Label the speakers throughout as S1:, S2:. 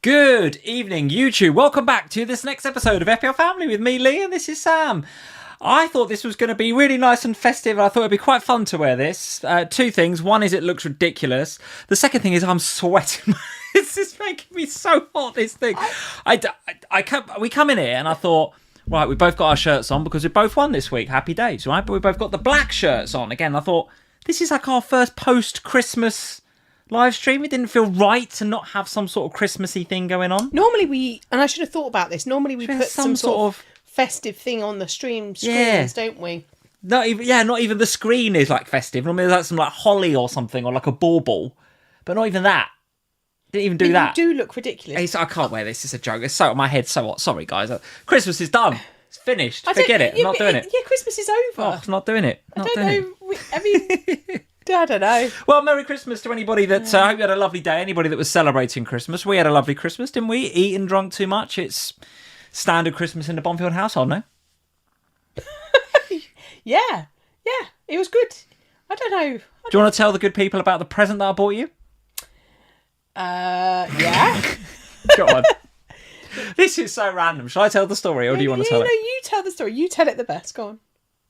S1: Good evening, YouTube. Welcome back to this next episode of FPL Family with me, Lee, and this is Sam. I thought this was going to be really nice and festive. I thought it'd be quite fun to wear this. Two things. One is it looks ridiculous. The second thing is I'm sweating. This is making me so hot, this thing. We come in here and I thought, right, we both got our shirts on because we both won this week. Happy days, right? But we both got the black shirts on. Again, I thought, this is like our first post-Christmas live stream. It didn't feel right to not have some sort of Christmassy thing going on.
S2: Normally and I should have thought about this, normally we put some sort of festive thing on the screens, don't we?
S1: Not even the screen is like festive. Normally there's like some like holly or something, or like a bauble. But not even that. Didn't even do that.
S2: You do look ridiculous.
S1: I can't wear this. It's a joke. It's so my head's so hot. Sorry, guys. Christmas is done. It's finished. Forget it. I'm not doing it.
S2: Yeah, Christmas is over.
S1: Oh, I'm not doing it.
S2: I don't know.
S1: Well, Merry Christmas to anybody that... I hope you had a lovely day. Anybody that was celebrating Christmas. We had a lovely Christmas, didn't we? Eat and drunk too much. It's standard Christmas in the Bonfield household, no?
S2: Yeah. It was good. I don't know.
S1: Do you want to tell the good people about the present that I bought you?
S2: Yeah.
S1: Go on. This is so random. Shall I tell the story, or do you want to tell it?
S2: No, you tell the story. You tell it the best. Go on.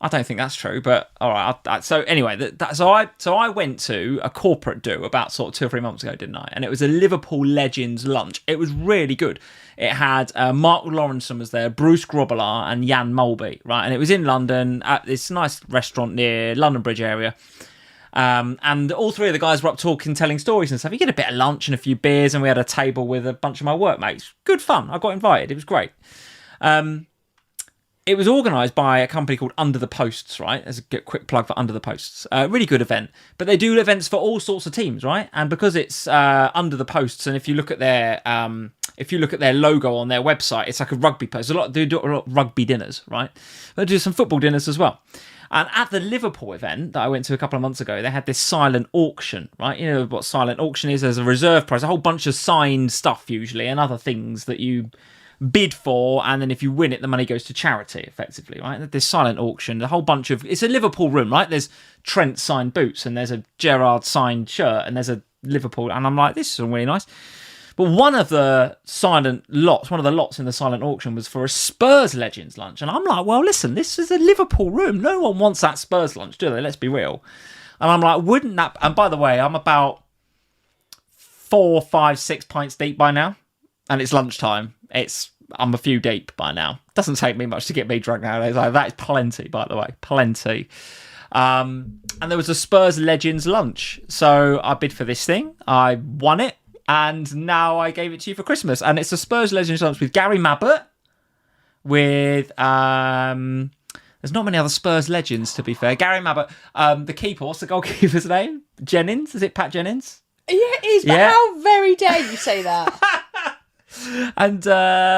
S1: I don't think that's true, but all right. So anyway, so I went to a corporate do about sort of 2 or 3 months ago, didn't I? And it was a Liverpool Legends lunch. It was really good. It had Mark Lawrenson was there, Bruce Grobbelaar, and Jan Mulby, right? And it was in London at this nice restaurant near London Bridge area. And all three of the guys were up talking, telling stories and stuff. You get a bit of lunch and a few beers, and we had a table with a bunch of my workmates. Good fun. I got invited. It was great. It was organised by a company called Under the Posts, right? As a quick plug for Under the Posts. Really good event. But they do events for all sorts of teams, right? And because it's Under the Posts, and if you look at their logo on their website, it's like a rugby post. They do a lot of rugby dinners, right? They do some football dinners as well. And at the Liverpool event that I went to a couple of months ago, they had this silent auction, right? You know what silent auction is? There's a reserve prize, a whole bunch of signed stuff usually, and other things that you bid for, and then if you win it, the money goes to charity, effectively, right? This silent auction, a whole bunch of... It's a Liverpool room, right? There's Trent signed boots, and there's a Gerrard signed shirt, and there's a Liverpool... And I'm like, this is all really nice. But one of the lots in the silent auction was for a Spurs Legends lunch. And I'm like, well, listen, this is a Liverpool room. No one wants that Spurs lunch, do they? Let's be real. And I'm like, wouldn't that... And by the way, I'm about 4, 5, 6 pints deep by now. And it's lunchtime. I'm a few deep by now. Doesn't take me much to get me drunk nowadays. That is plenty, by the way. Plenty. And there was a Spurs Legends lunch. So I bid for this thing. I won it. And now I gave it to you for Christmas. And it's a Spurs Legends lunch with Gary Mabbott. With... there's not many other Spurs legends, to be fair. Gary Mabbott. The keeper, what's the goalkeeper's name? Jennings? Is it Pat Jennings?
S2: Yeah, it is. But how very dare you say that?
S1: And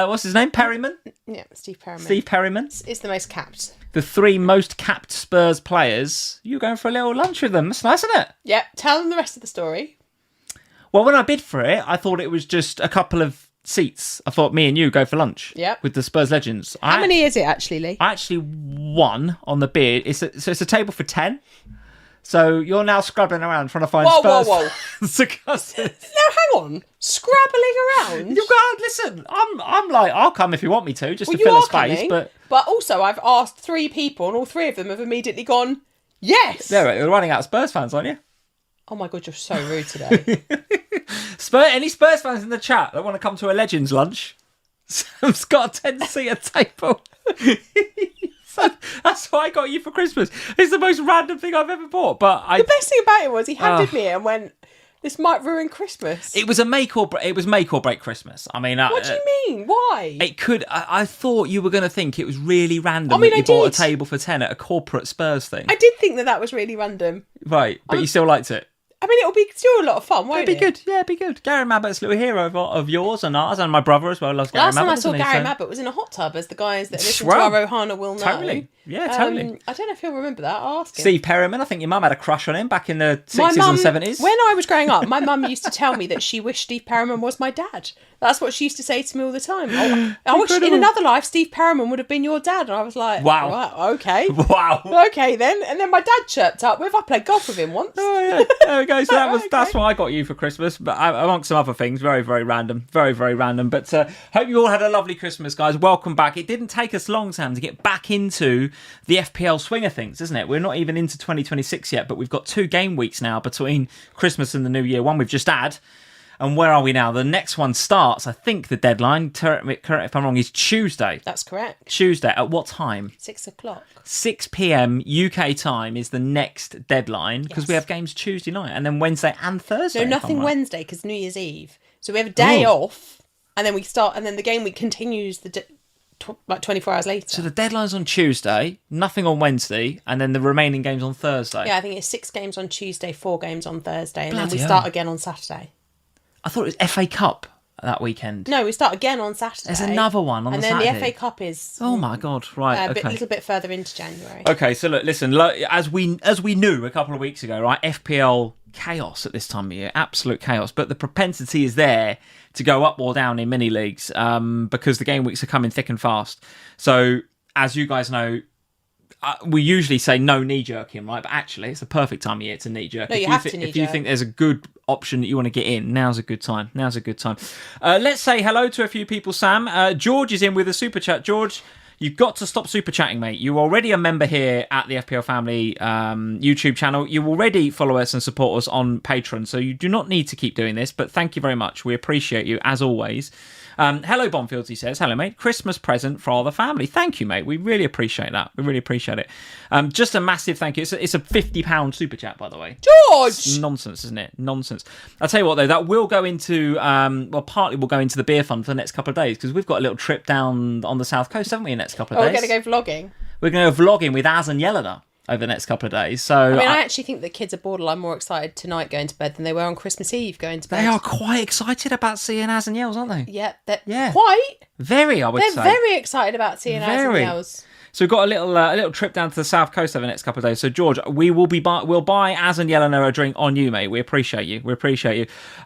S1: what's his name? Perryman?
S2: Yeah, Steve Perryman.
S1: Steve Perryman.
S2: It's the most capped.
S1: The 3 most capped Spurs players. You're going for a little lunch with them. That's nice, isn't it?
S2: Yeah, tell them the rest of the story.
S1: Well, when I bid for it, I thought it was just a couple of seats. I thought me and you go for lunch.
S2: Yep.
S1: With the Spurs Legends.
S2: How many is it, actually, Lee?
S1: I actually won on the bid. It's a table for 10. So you're now scrabbling around trying to find Spurs.
S2: Whoa.
S1: Now,
S2: hang on. Scrabbling around?
S1: You go, listen, I'm like, I'll come if you want me to, just to fill a space.
S2: Coming, but also, I've asked 3 people, and all 3 of them have immediately gone, yes.
S1: Yeah, right, you're running out of Spurs fans, aren't you?
S2: Oh my God, you're so rude today.
S1: Any Spurs fans in the chat that want to come to a Legends lunch? Sam's got a 10-seater table. So that's what I got you for Christmas. It's the most random thing I've ever bought. But
S2: the best thing about it was he handed me it and went, "This might ruin Christmas."
S1: It was make or break Christmas. I mean,
S2: what do you mean? Why?
S1: It could. I thought you were going to think it was really random that you bought a table for 10 at a corporate Spurs thing.
S2: I did think that was really random.
S1: Right, but you still liked it.
S2: I mean, it'll be still a lot of fun, won't it?
S1: It'd be good. Yeah, it'd be good. Gary Mabbott's a little hero of yours and ours, and my brother as well loves Gary Mabbott.
S2: Last time I saw Gary Mabbott was in a hot tub, as the guys that listen to our Ohana will know.
S1: Totally. Yeah, totally.
S2: I don't know if he'll remember that. I'll ask him.
S1: Steve Perryman, I think your mum had a crush on him back in the 60s and 70s.
S2: When I was growing up, my mum used to tell me that she wished Steve Perryman was my dad. That's what she used to say to me all the time. I wish in another life Steve Perryman would have been your dad. And I was like,
S1: wow.
S2: Right, okay.
S1: Wow.
S2: Okay then. And then my dad chirped up with, I played golf with him once.
S1: Oh, yeah. There we we go. So that's what I got you for Christmas, but amongst some other things, very, very random, very, very random. But hope you all had a lovely Christmas, guys. Welcome back. It didn't take us long, Sam, to get back into the FPL swing of things, isn't it? We're not even into 2026 yet, but we've got 2 game weeks now between Christmas and the New Year. One we've just had. And where are we now? The next one starts, I think the deadline, correct me if I'm wrong, is Tuesday.
S2: That's correct.
S1: Tuesday. At what time?
S2: 6 o'clock.
S1: 6 p.m. UK time is the next deadline because we have games Tuesday night and then Wednesday and Thursday.
S2: No, nothing Wednesday because New Year's Eve. So we have a day off and then we start and then the game week continues like 24 hours later.
S1: So the deadline's on Tuesday, nothing on Wednesday, and then the remaining games on Thursday.
S2: Yeah, I think it's 6 games on Tuesday, 4 games on Thursday, and then we
S1: hell.
S2: start again on Saturday.
S1: I thought it was FA Cup that weekend.
S2: No, we start again on Saturday.
S1: There's another one on the Saturday.
S2: And then the FA Cup is...
S1: Oh my God, right, okay.
S2: A little bit further into January.
S1: Okay, so look, listen, as we knew a couple of weeks ago, right, FPL chaos at this time of year, absolute chaos, but the propensity is there to go up or down in mini leagues because the game weeks are coming thick and fast. So, as you guys know, we usually say no knee-jerking, right? But actually, it's the perfect time of year to knee-jerk.
S2: No, you have to knee-jerk.
S1: If you think there's a good option that you want to get in, now's a good time. Let's say hello to a few people, Sam. George is in with a super chat. George, you've got to stop super chatting, mate. You're already a member here at the FPL Family YouTube channel. You already follow us and support us on Patreon, so you do not need to keep doing this, but thank you very much. We appreciate you, as always. Hello, Bonfields, he says. Hello, mate. Christmas present for the family. Thank you, mate. We really appreciate that. We really appreciate it. Just a massive thank you. It's a £50 super chat, by the way.
S2: George!
S1: It's nonsense, isn't it? Nonsense. I'll tell you what, though, that will go into, partly will go into the beer fund for the next couple of days because we've got a little trip down on the south coast, haven't we, in the next couple of days?
S2: We're going to go vlogging.
S1: We're going to go vlogging with Az and Yelena over the next couple of days. So
S2: I actually think the kids are borderline more excited tonight going to bed than they were on Christmas Eve going to bed.
S1: They are quite excited about seeing Az and Yels, aren't they?
S2: Yeah, quite.
S1: Very, I would say.
S2: They're very excited about seeing Az and Yels. So
S1: we've got a little trip down to the south coast over the next couple of days. So George, we'll buy Az and Yelena a drink on you, mate. We appreciate you.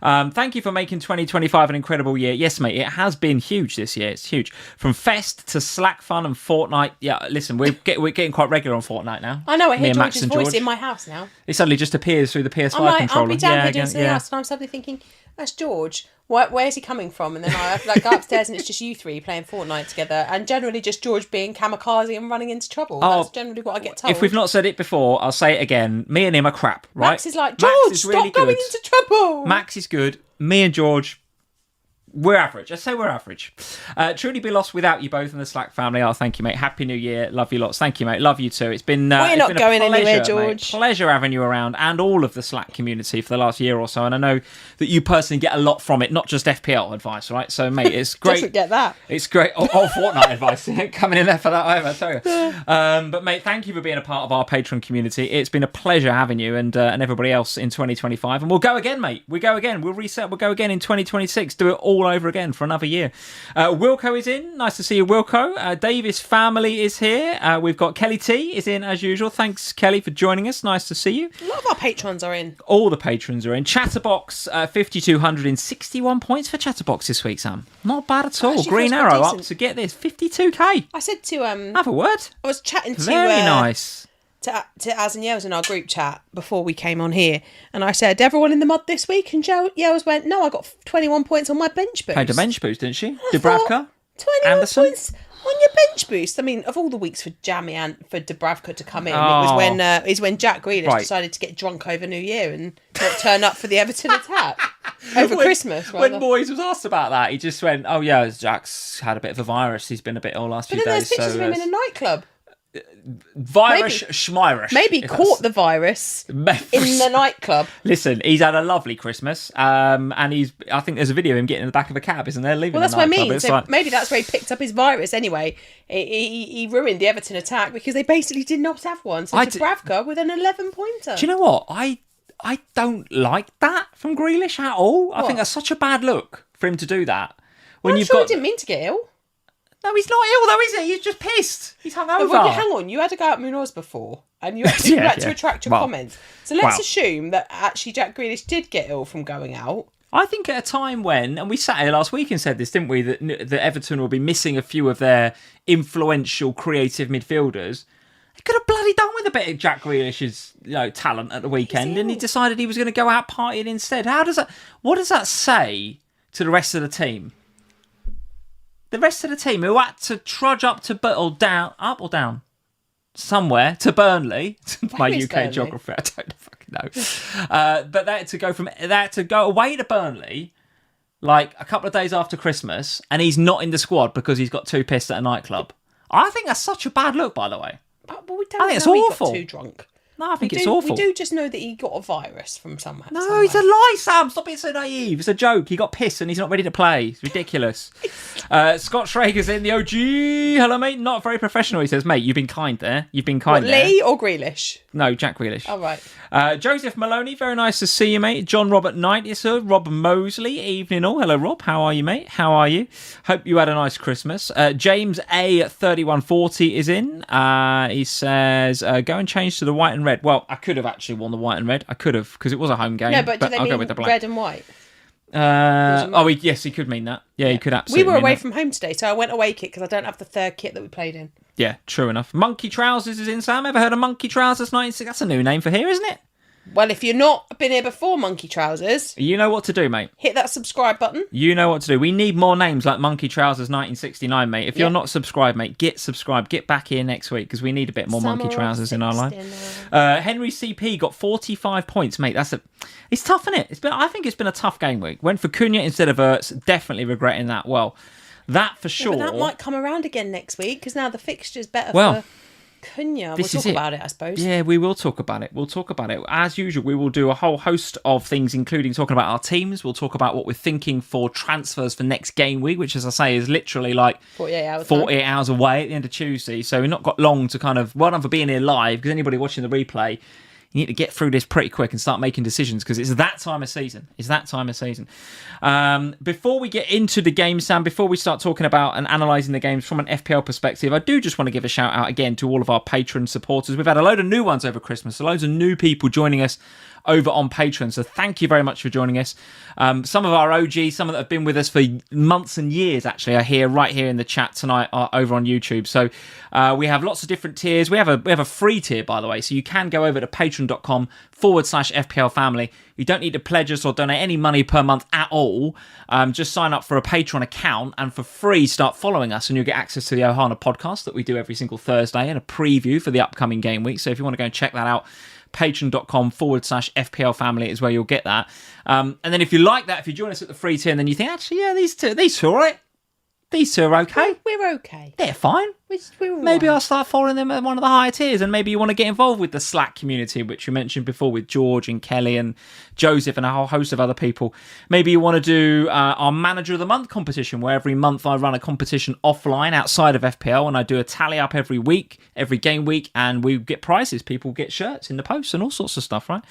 S1: Thank you for making 2025 an incredible year. Yes, mate, it has been huge this year. It's huge. From Fest to Slack Fun and Fortnite. Yeah, listen, we're getting quite regular on Fortnite now.
S2: I know. I hear George's voice in my house now.
S1: It suddenly just appears through the PS5 controller.
S2: I'll be down here doing something else, and I'm suddenly thinking, that's George. Where's he coming from? And then I go upstairs and it's just you three playing Fortnite together, and generally just George being kamikaze and running into trouble. That's generally what I get told.
S1: If we've not said it before, I'll say it again. Me and him are crap, right?
S2: Max is like, George, stop going into trouble.
S1: Max is good. Me and George, we're average. I say we're average. Truly be lost without you both in the Slack family. Oh, thank you, mate. Happy New Year. Love you lots. Thank you, mate. Love you too. It's been
S2: we're not going anywhere, George.
S1: Mate. Pleasure having you around and all of the Slack community for the last year or so. And I know that you personally get a lot from it, not just FPL advice, right? So, mate, it's great.
S2: Doesn't get that.
S1: It's great. Oh, Fortnite advice coming in there for that. I tell you. But mate, thank you for being a part of our Patreon community. It's been a pleasure having you and everybody else in 2025. And we'll go again, mate. We go again. We'll reset. We'll go again in 2026. Do it all over again for another year. Wilco is in. Nice to see you, Wilco. Davis family is here. We've got Kelly T is in as usual. Thanks, Kelly, for joining us. Nice to see you.
S2: A lot of our patrons are in.
S1: All the patrons are in. Chatterbox 5,261 points for Chatterbox this week, Sam. Not bad at all. Green Arrow up to get this 52k.
S2: I said to
S1: have a word.
S2: I was chatting to
S1: very nice.
S2: To Az and Yels in our group chat before we came on here, and I said, everyone in the mud this week? And Yels went, no, I got 21 points on my bench boost.
S1: Played a bench boost, didn't she? Dubravka?
S2: 21 Anderson? Points on your bench boost. I mean, of all the weeks for Jamie and for Dubravka to come in, it was when Jack Grealish decided to get drunk over New Year and not turn up for the Everton attack over Christmas.
S1: When Moyes was asked about that, he just went, oh yeah, Jack's had a bit of a virus. He's been a bit ill last few days.
S2: But then there's pictures of him in a nightclub.
S1: Schmirish.
S2: Maybe caught the virus in the nightclub.
S1: Listen, he's had a lovely Christmas, and I think there's a video of him getting in the back of a cab, isn't there? Leaving.
S2: Well, that's
S1: the
S2: what I
S1: nightclub.
S2: mean. So maybe that's where he picked up his virus. Anyway, he ruined the Everton attack because they basically did not have one. So Dubravka with an 11-pointer.
S1: Do you know what? I don't like that from Grealish at all. I think that's such a bad look for him to do that.
S2: When he didn't mean to get ill.
S1: No, he's not ill though, is he? He's just pissed. He's hungover.
S2: Well, hang on, you had to go out Munoz before, and you had to retract your comments. So let's assume that actually Jack Grealish did get ill from going out.
S1: I think at a time when, and we sat here last week and said this, didn't we, that Everton will be missing a few of their influential, creative midfielders. They could have bloody done with a bit of Jack Grealish's talent at the weekend, and he decided he was going to go out partying instead. What does that say to the rest of the team? The rest of the team who had to trudge up down somewhere to Burnley. My UK
S2: Burnley?
S1: geography, I don't fucking know. But they had to go away to Burnley like a couple of days after Christmas, and he's not in the squad because he's got too pissed at a nightclub. I think that's such a bad look, by the way.
S2: But we don't
S1: I think it's
S2: know
S1: awful.
S2: He got too drunk.
S1: No, I think it's awful.
S2: We do just know that he got a virus from somehow.
S1: No, it's a lie, Sam. Stop being so naive. It's a joke. He got pissed and he's not ready to play. It's ridiculous. Scott Schrager's in the OG. Hello, mate. Not very professional, he says. Mate, you've been kind there. You've been kind there.
S2: Lee or Grealish?
S1: No, Jack Grealish.
S2: Oh, right.
S1: Joseph Maloney, very nice to see you, mate. John Robert Knight, yes, sir. Rob Mosley, evening all. Hello, Rob. How are you, mate? How are you? Hope you had a nice Christmas. James A3140 is in. He says, go and change to the white and red. Well, I could have actually worn the white and red. I could have, because it was a home game.
S2: No, but do they
S1: I'll
S2: mean
S1: go with the black.
S2: red and white?
S1: Yes, he could mean that. Yeah, he could absolutely.
S2: We were away
S1: mean that.
S2: from home today, so I went away kit because I don't have the third kit that we played in.
S1: Yeah, true enough. Monkey Trousers is in, Sam. Ever heard of Monkey Trousers 96? That's a new name for here, isn't it?
S2: Well, if you're not been here before, Monkey Trousers,
S1: You know what to do, mate.
S2: hit that subscribe button.
S1: You know what to do. We need more names like Monkey Trousers 1969, mate. If you're not subscribed, mate, get subscribed. Get back here next week because we need a bit more Monkey Trousers in our life. Henry CP got 45 points, mate. It's tough, isn't it? I think it's been a tough game week. Went for Cunha instead of Wirtz. Definitely regretting that. Well, that for sure.
S2: But that might come around again next week because now the fixture's better for Cunha. We'll talk about it, I suppose.
S1: Yeah, we will talk about it. We'll talk about it. As usual, we will do a whole host of things, including talking about our teams. We'll talk about what we're thinking for transfers for next game week, which, as I say, is literally like 48 hours away at the end of Tuesday. So we've not got long to well done for being here live, because anybody watching the replay, you need to get through this pretty quick and start making decisions because it's that time of season. Before we get into the game, Sam, before we start talking about and analysing the games from an FPL perspective, I do just want to give a shout out again to all of our Patreon supporters. We've had a load of new ones over Christmas, so loads of new people joining us over on Patreon. So thank you very much for joining us. Some of our OGs, some that have been with us for months and years, actually, are here right here in the chat tonight over on YouTube. So we have lots of different tiers. We have a free tier, by the way, so you can go over to patreon.com/FPL family. You don't need to pledge us or donate any money per month at all. Just sign up for a Patreon account and for free start following us, and you'll get access to the Ohana podcast that we do every single Thursday and a preview for the upcoming game week. So if you want to go and check that out, patreon.com/FPL family is where you'll get that. And then if you like that, if you join us at the free tier, and then you think, actually, yeah, these two are all right. These two are okay.
S2: We're okay.
S1: They're fine. Maybe I'll start following them at one of the higher tiers, and maybe you want to get involved with the Slack community, which we mentioned before with George and Kelly and Joseph and a whole host of other people. Maybe you want to do our Manager of the Month competition, where every month I run a competition offline outside of FPL, and I do a tally up every week, every game week, and we get prizes. People get shirts in the post and all sorts of stuff, right?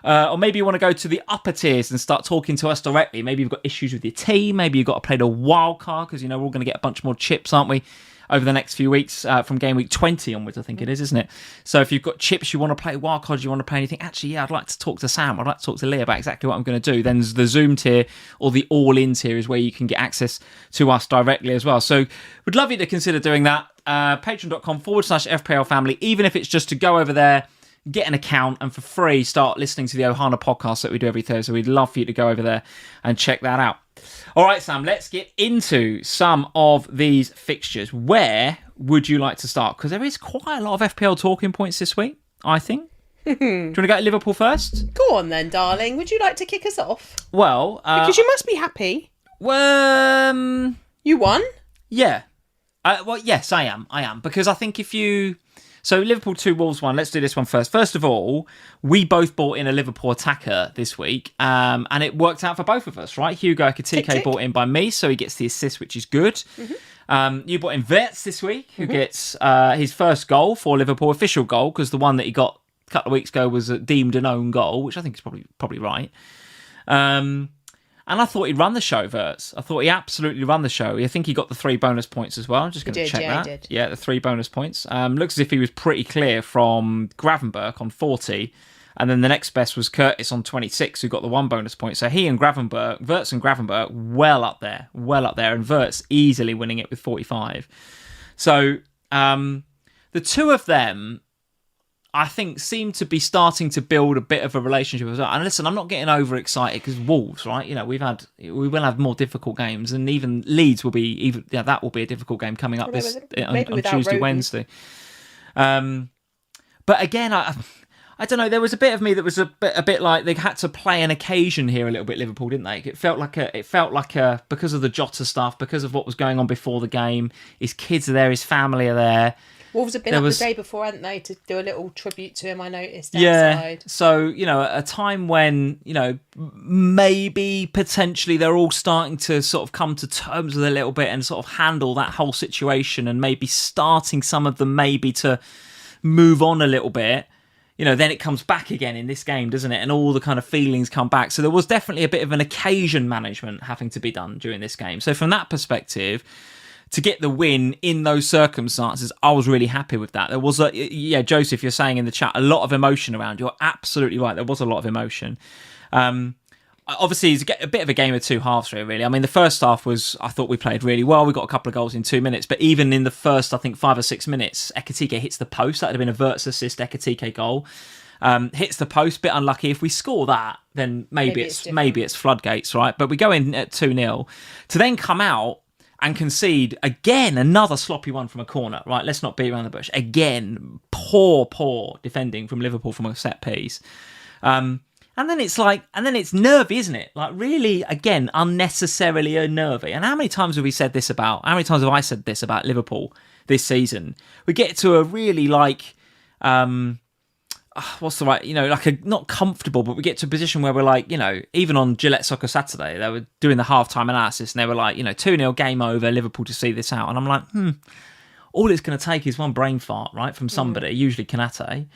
S1: Or maybe you want to go to the upper tiers and start talking to us directly. Maybe you've got issues with your team. Maybe you've got to play the wild card because, we're all going to get a bunch more chips, aren't we? Over the next few weeks from game week 20 onwards, I think it is, isn't it? So if you've got chips, you want to play wild cards, you want to play anything, actually, yeah, I'd like to talk to Sam, I'd like to talk to Lee about exactly what I'm going to do, then the Zoom tier or the all-in tier is where you can get access to us directly as well. So we'd love you to consider doing that. Patreon.com/FPL family, even if it's just to go over there, get an account, and for free start listening to the Ohana podcast that we do every Thursday. We'd love for you to go over there and check that out. All right, Sam, let's get into some of these fixtures. Where would you like to start? Because there is quite a lot of FPL talking points this week, I think. Do you want to go to Liverpool first?
S2: Go on then, darling. Would you like to kick us off?
S1: Well,
S2: because you must be happy.
S1: Well,
S2: you won?
S1: Yeah. Well, yes, I am. Because I think if you... So Liverpool 2, Wolves 1. Let's do this one first. First of all, we both bought in a Liverpool attacker this week, and it worked out for both of us, right? Hugo Ekitike bought in by me, so he gets the assist, which is good. Mm-hmm. You bought in Wirtz this week, who gets his first goal for Liverpool, official goal, because the one that he got a couple of weeks ago was deemed an own goal, which I think is probably right. And I thought he'd run the show, Wirtz. I thought he absolutely run the show. I think he got the 3 bonus points as well. I'm just going to check that. He did. Yeah, the 3 bonus points. Looks as if he was pretty clear from Gravenberg on 40. And then the next best was Curtis on 26, who got the 1 bonus point. So he and Wirtz and Gravenberg, well up there. And Wirtz easily winning it with 45. So the the two of them, I think, seem to be starting to build a bit of a relationship as well. And listen, I'm not getting overexcited because Wolves, right? You know, we will have more difficult games, and even Leeds will be that will be a difficult game coming up on Tuesday, Wednesday. But again, I don't know. There was a bit of me that was a bit like they had to play an occasion here a little bit. Liverpool, didn't they? It felt like a because of the Jota stuff, because of what was going on before the game. His kids are there, his family are there.
S2: Wolves have been up the day before, hadn't they, to do a little tribute to him, I noticed, outside.
S1: Yeah, so, you know, at a time when, you know, maybe potentially they're all starting to sort of come to terms with it a little bit and sort of handle that whole situation, and maybe starting some of them maybe to move on a little bit, you know, then it comes back again in this game, doesn't it? And all the kind of feelings come back. So there was definitely a bit of an occasion management having to be done during this game. So from that perspective, to get the win in those circumstances, I was really happy with that. There was Joseph, you're saying in the chat, a lot of emotion around. You're absolutely right. There was a lot of emotion. Obviously, it's a bit of a game of two halves, really. I mean, the first half I thought we played really well. We got a couple of goals in 2 minutes. But even in the first, I think, 5 or 6 minutes, Ekitike hits the post. That would have been a Wirtz assist, Ekitike goal. Hits the post, bit unlucky. If we score that, then maybe it's floodgates, right? But we go in at 2-0 to then come out and concede again another sloppy one from a corner, right? Let's not beat around the bush. Again, poor defending from Liverpool from a set piece. And then it's nervy, isn't it? Like, really, again, unnecessarily nervy. And how many times have I said this about Liverpool this season? We get to a really what's the right, you know, like not comfortable, but we get to a position where we're like, you know, even on Gillette Soccer Saturday, they were doing the halftime analysis and they were like, you know, 2-0 game over, Liverpool to see this out. And I'm like, all it's going to take is one brain fart, right, from somebody, usually Konate,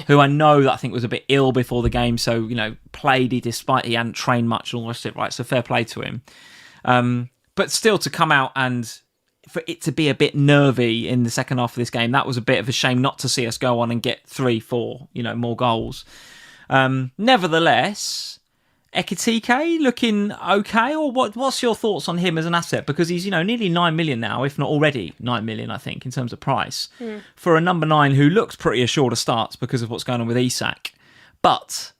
S1: who I know that I think was a bit ill before the game, so, you know, played despite he hadn't trained much and all the rest of it, right, so fair play to him. But still to come out and for it to be a bit nervy in the second half of this game, that was a bit of a shame not to see us go on and get 3-4, you know, more goals. Nevertheless, Ekitike looking okay, or what's your thoughts on him as an asset? Because he's, you know, nearly 9 million now, if not already 9 million, I think, in terms of price, for a number 9 who looks pretty assured of starts because of what's going on with Isak. But,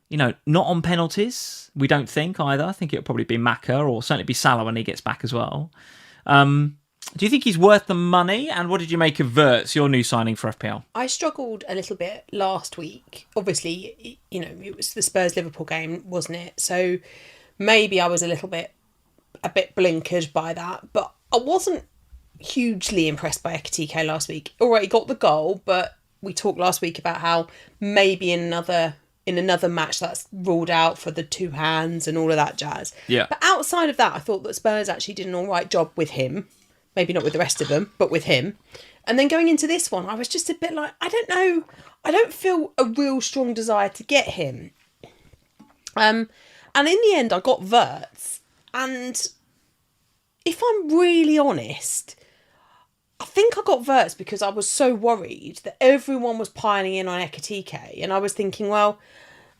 S1: you know, not on penalties, we don't think either. I think it'll probably be Maka, or certainly be Salah when he gets back as well. Do you think he's worth the money? And what did you make of Wirtz, your new signing for FPL?
S2: I struggled a little bit last week. Obviously, you know, it was the Spurs-Liverpool game, wasn't it? So maybe I was a bit blinkered by that. But I wasn't hugely impressed by Ekitike last week. All right, he got the goal, but we talked last week about how maybe in another match that's ruled out for the two hands and all of that jazz.
S1: Yeah.
S2: But outside of that, I thought that Spurs actually did an all right job with him. Maybe not with the rest of them, but with him. And then going into this one, I was just a bit like, I don't know. I don't feel a real strong desire to get him. And in the end, I got Wirtz. And if I'm really honest, I think I got Wirtz because I was so worried that everyone was piling in on Ekitike. And I was thinking, well,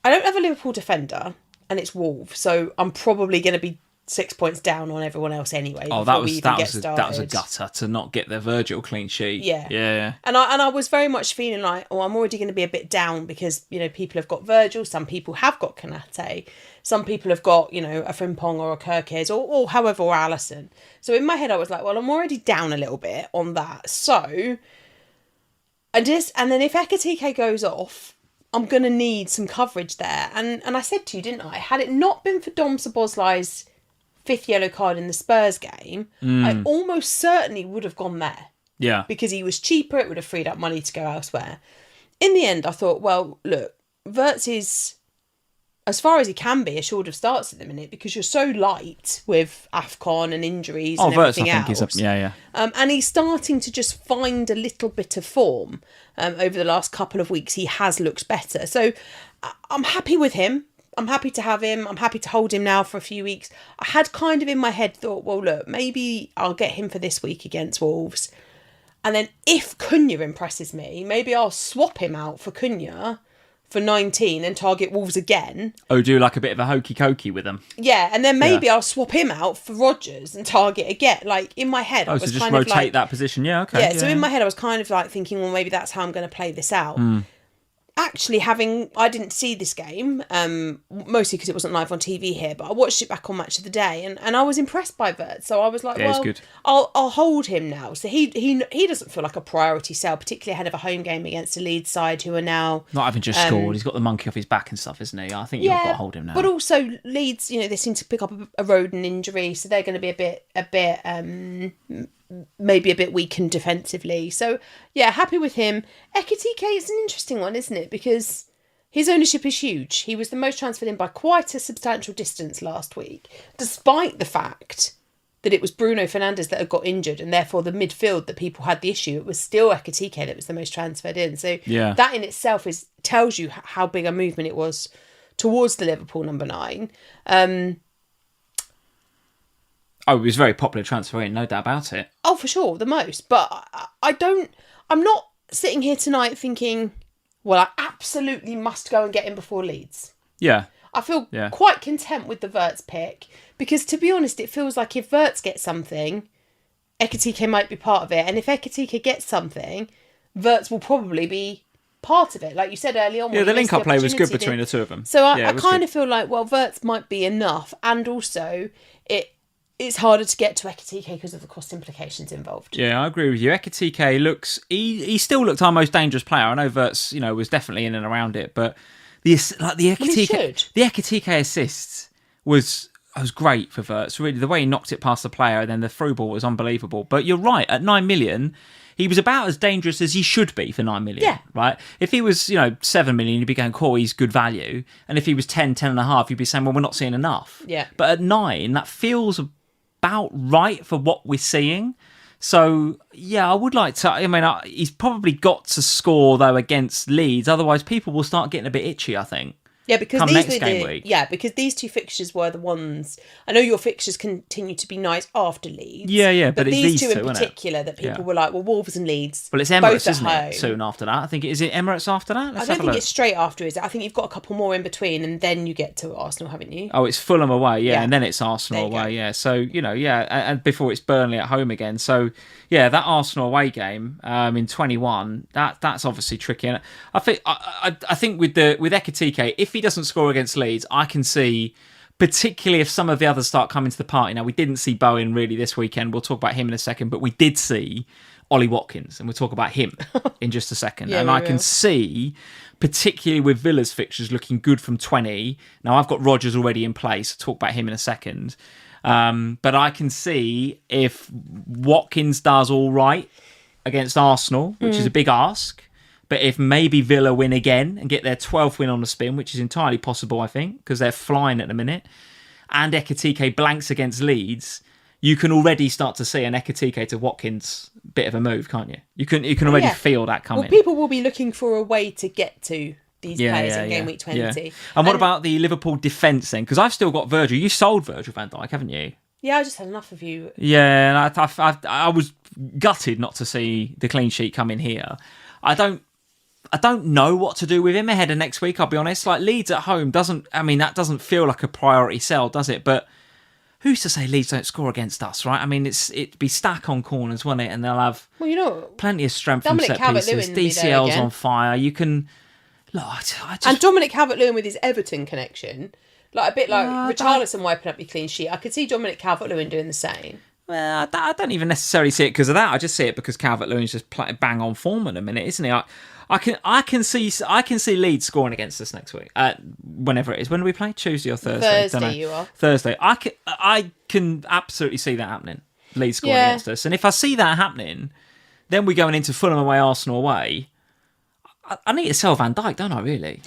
S2: I don't have a Liverpool defender and it's Wolves. So I'm probably going to be 6 points down on everyone else anyway.
S1: Oh, that was a gutter to not get the Virgil clean sheet. Yeah.
S2: And I was very much feeling like, I'm already going to be a bit down because, you know, people have got Virgil, some people have got Konate, some people have got, you know, a Frimpong or a Kirkes or however, or Alisson. So in my head I was like, well, I'm already down a little bit on that. So and then if Ekitike goes off, I'm going to need some coverage there. And I said to you, didn't I? Had it not been for Dom Szoboszlai's 5th yellow card in the Spurs game, I almost certainly would have gone there.
S1: Yeah.
S2: Because he was cheaper, it would have freed up money to go elsewhere. In the end, I thought, well, look, Wirtz is, as far as he can be, assured of starts at the minute because you're so light with AFCON and injuries and everything else. And he's starting to just find a little bit of form. Over the last couple of weeks, he has looked better. So I'm happy with him. I'm happy to have him. I'm happy to hold him now for a few weeks. I had kind of in my head thought, well, look, maybe I'll get him for this week against Wolves. And then if Cunha impresses me, maybe I'll swap him out for Cunha for 19 and target Wolves again.
S1: Oh, do like a bit of a hokey cokey with them.
S2: Yeah, and then maybe I'll swap him out for Rodgers and target again. Like in my head, I was
S1: just
S2: kind
S1: rotate
S2: of like
S1: that position. Yeah, okay.
S2: Yeah, so in my head, I was kind of like thinking, well, maybe that's how I'm going to play this out. Actually, I didn't see this game, mostly because it wasn't live on TV here, but I watched it back on Match of the Day, and I was impressed by Wirtz. So I was like, well,
S1: good.
S2: I'll hold him now. So he doesn't feel like a priority sell, particularly ahead of a home game against a Leeds side who are now
S1: not having just scored. He's got the monkey off his back and stuff, isn't he? I think you've got to hold him now.
S2: But also Leeds, they seem to pick up a Rodon injury, so they're going to be a bit maybe a bit weakened defensively. So, yeah, happy with him. Ekitike is an interesting one, isn't it? Because his ownership is huge. He was the most transferred in by quite a substantial distance last week, despite the fact that it was Bruno Fernandes that had got injured, and therefore the midfield that people had the issue. It was still Ekitike that was the most transferred in. So that in itself tells you how big a movement it was towards the Liverpool number 9.
S1: Oh, it was very popular transfer in, no doubt about it.
S2: Oh, for sure, the most. But I'm not sitting here tonight thinking, well, I absolutely must go and get him before Leeds.
S1: Yeah.
S2: I feel quite content with the Wirtz pick because, to be honest, it feels like if Wirtz gets something, Ekitike might be part of it. And if Ekitike gets something, Wirtz will probably be part of it. Like you said early on.
S1: Yeah, the link-up play was good between the two of them.
S2: So I kind of feel like, well, Wirtz might be enough. And also, it's harder to get to Ekitike because of the cost implications involved.
S1: Yeah, I agree with you. Ekitike looks... He still looked our most dangerous player. I know Wirtz, was definitely in and around it, but the Ekitike assist was great for Wirtz. Really, the way he knocked it past the player and then the through ball was unbelievable. But you're right, at 9 million... He was about as dangerous as he should be for 9 million, right? If he was, 7 million, you'd be going, cool, he's good value. And if he was 10 and a half, you'd be saying, well, we're not seeing enough.
S2: Yeah.
S1: But at 9, that feels about right for what we're seeing. So, yeah, I would like to... he's probably got to score, though, against Leeds. Otherwise, people will start getting a bit itchy, I think.
S2: Yeah, because
S1: because
S2: these two fixtures were the ones. I know your fixtures continue to be nice after Leeds.
S1: Yeah, but it's
S2: these two
S1: in
S2: particular that people were like, well, Wolves and Leeds.
S1: Well, it's Emirates, isn't it? Soon after that, I think is it Emirates after that?
S2: I don't think it's straight after, is it? I think you've got a couple more in between, and then you get to Arsenal, haven't you?
S1: Oh, it's Fulham away, and then it's Arsenal away, So and before it's Burnley at home again. So that Arsenal away game in 21, that's obviously tricky. And I think with Ekitike, if he doesn't score against Leeds, I can see, particularly if some of the others start coming to the party. Now, we didn't see Bowen really this weekend. We'll talk about him in a second, but we did see Ollie Watkins, and we'll talk about him in just a second. I can see, particularly with Villa's fixtures looking good from 20. Now, I've got Rodgers already in place. I'll talk about him in a second. But I can see if Watkins does all right against Arsenal, which is a big ask. But if maybe Villa win again and get their 12th win on the spin, which is entirely possible, I think, because they're flying at the minute, and Ekitike blanks against Leeds, you can already start to see an Ekitike to Watkins bit of a move, can't you? You can already feel that coming.
S2: Well, people will be looking for a way to get to these players in game week 20.
S1: Yeah. And what about the Liverpool defence then? Because I've still got Virgil. You sold Virgil van Dijk, haven't you?
S2: Yeah, I just had enough of you.
S1: Yeah, and I was gutted not to see the clean sheet come in here. I don't know what to do with him ahead of next week, I'll be honest. Like, Leeds at home that doesn't feel like a priority sell, does it? But who's to say Leeds don't score against us, right? I mean, it'd be stack on corners, wouldn't it? And they'll have plenty of strength from set pieces. DCL's on fire. You can... Look,
S2: and Dominic Calvert-Lewin with his Everton connection, like a bit like Richarlison wiping up your clean sheet. I could see Dominic Calvert-Lewin doing the same.
S1: Well, I don't even necessarily see it because of that. I just see it because Calvert-Lewin's just bang on form in a minute, isn't he? I can see Leeds scoring against us next week. Whenever it is. When do we play? Tuesday or Thursday?
S2: Thursday, you are.
S1: Thursday. I can absolutely see that happening. Leeds scoring against us. And if I see that happening, then we're going into Fulham away, Arsenal away. I need to sell Van Dijk, don't I, really?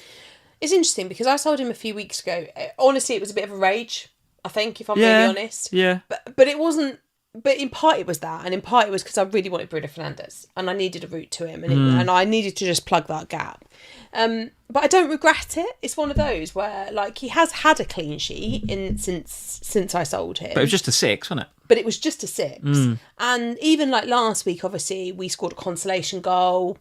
S2: It's interesting because I sold him a few weeks ago. Honestly, it was a bit of a rage, I think, if I'm really honest.
S1: Yeah.
S2: But it wasn't... But in part it was that, and in part it was because I really wanted Bruno Fernandes, and I needed a route to him, and I needed to just plug that gap. But I don't regret it. It's one of those where, like, he has had a clean sheet since I sold him.
S1: But it was just a 6, wasn't it?
S2: But it was just a 6. And even like last week, obviously, we scored a consolation goal.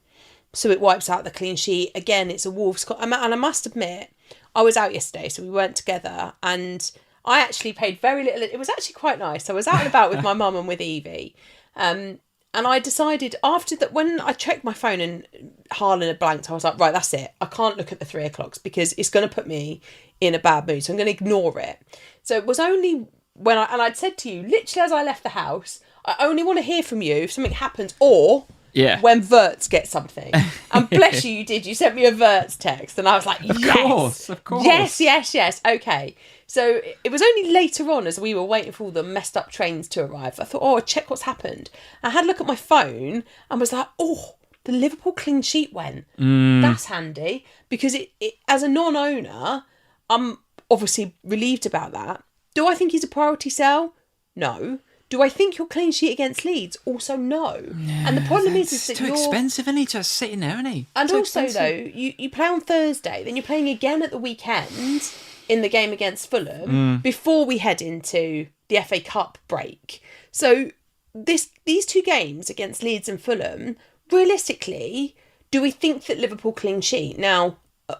S2: So it wipes out the clean sheet. Again, it's a Wolves... And I must admit, I was out yesterday, so we weren't together. And I actually paid very little... It was actually quite nice. I was out and about with my mum and with Evie. And I decided after that, when I checked my phone and Haaland had blanked, I was like, right, that's it. I can't look at the 3 o'clocks because it's going to put me in a bad mood. So I'm going to ignore it. So it was only when I'd said to you, literally as I left the house, I only want to hear from you if something happens or... Yeah. When Wirtz gets something. And bless you, you did. You sent me a Wirtz text. And I was like, yes.
S1: Of course.
S2: Yes. Okay. So it was only later on as we were waiting for all the messed up trains to arrive. I thought, I'll check what's happened. I had a look at my phone and was like, the Liverpool clean sheet went. That's handy. Because it as a non-owner, I'm obviously relieved about that. Do I think he's a priority sell? No. Do I think you'll clean sheet against Leeds? Also, no. Yeah, and the problem is that
S1: too expensive, isn't he? Just sitting there, isn't he?
S2: And
S1: too
S2: also,
S1: expensive.
S2: though, you play on Thursday, then you're playing again at the weekend in the game against Fulham before we head into the FA Cup break. So these 2 games against Leeds and Fulham, realistically, do we think that Liverpool clean sheet? Now,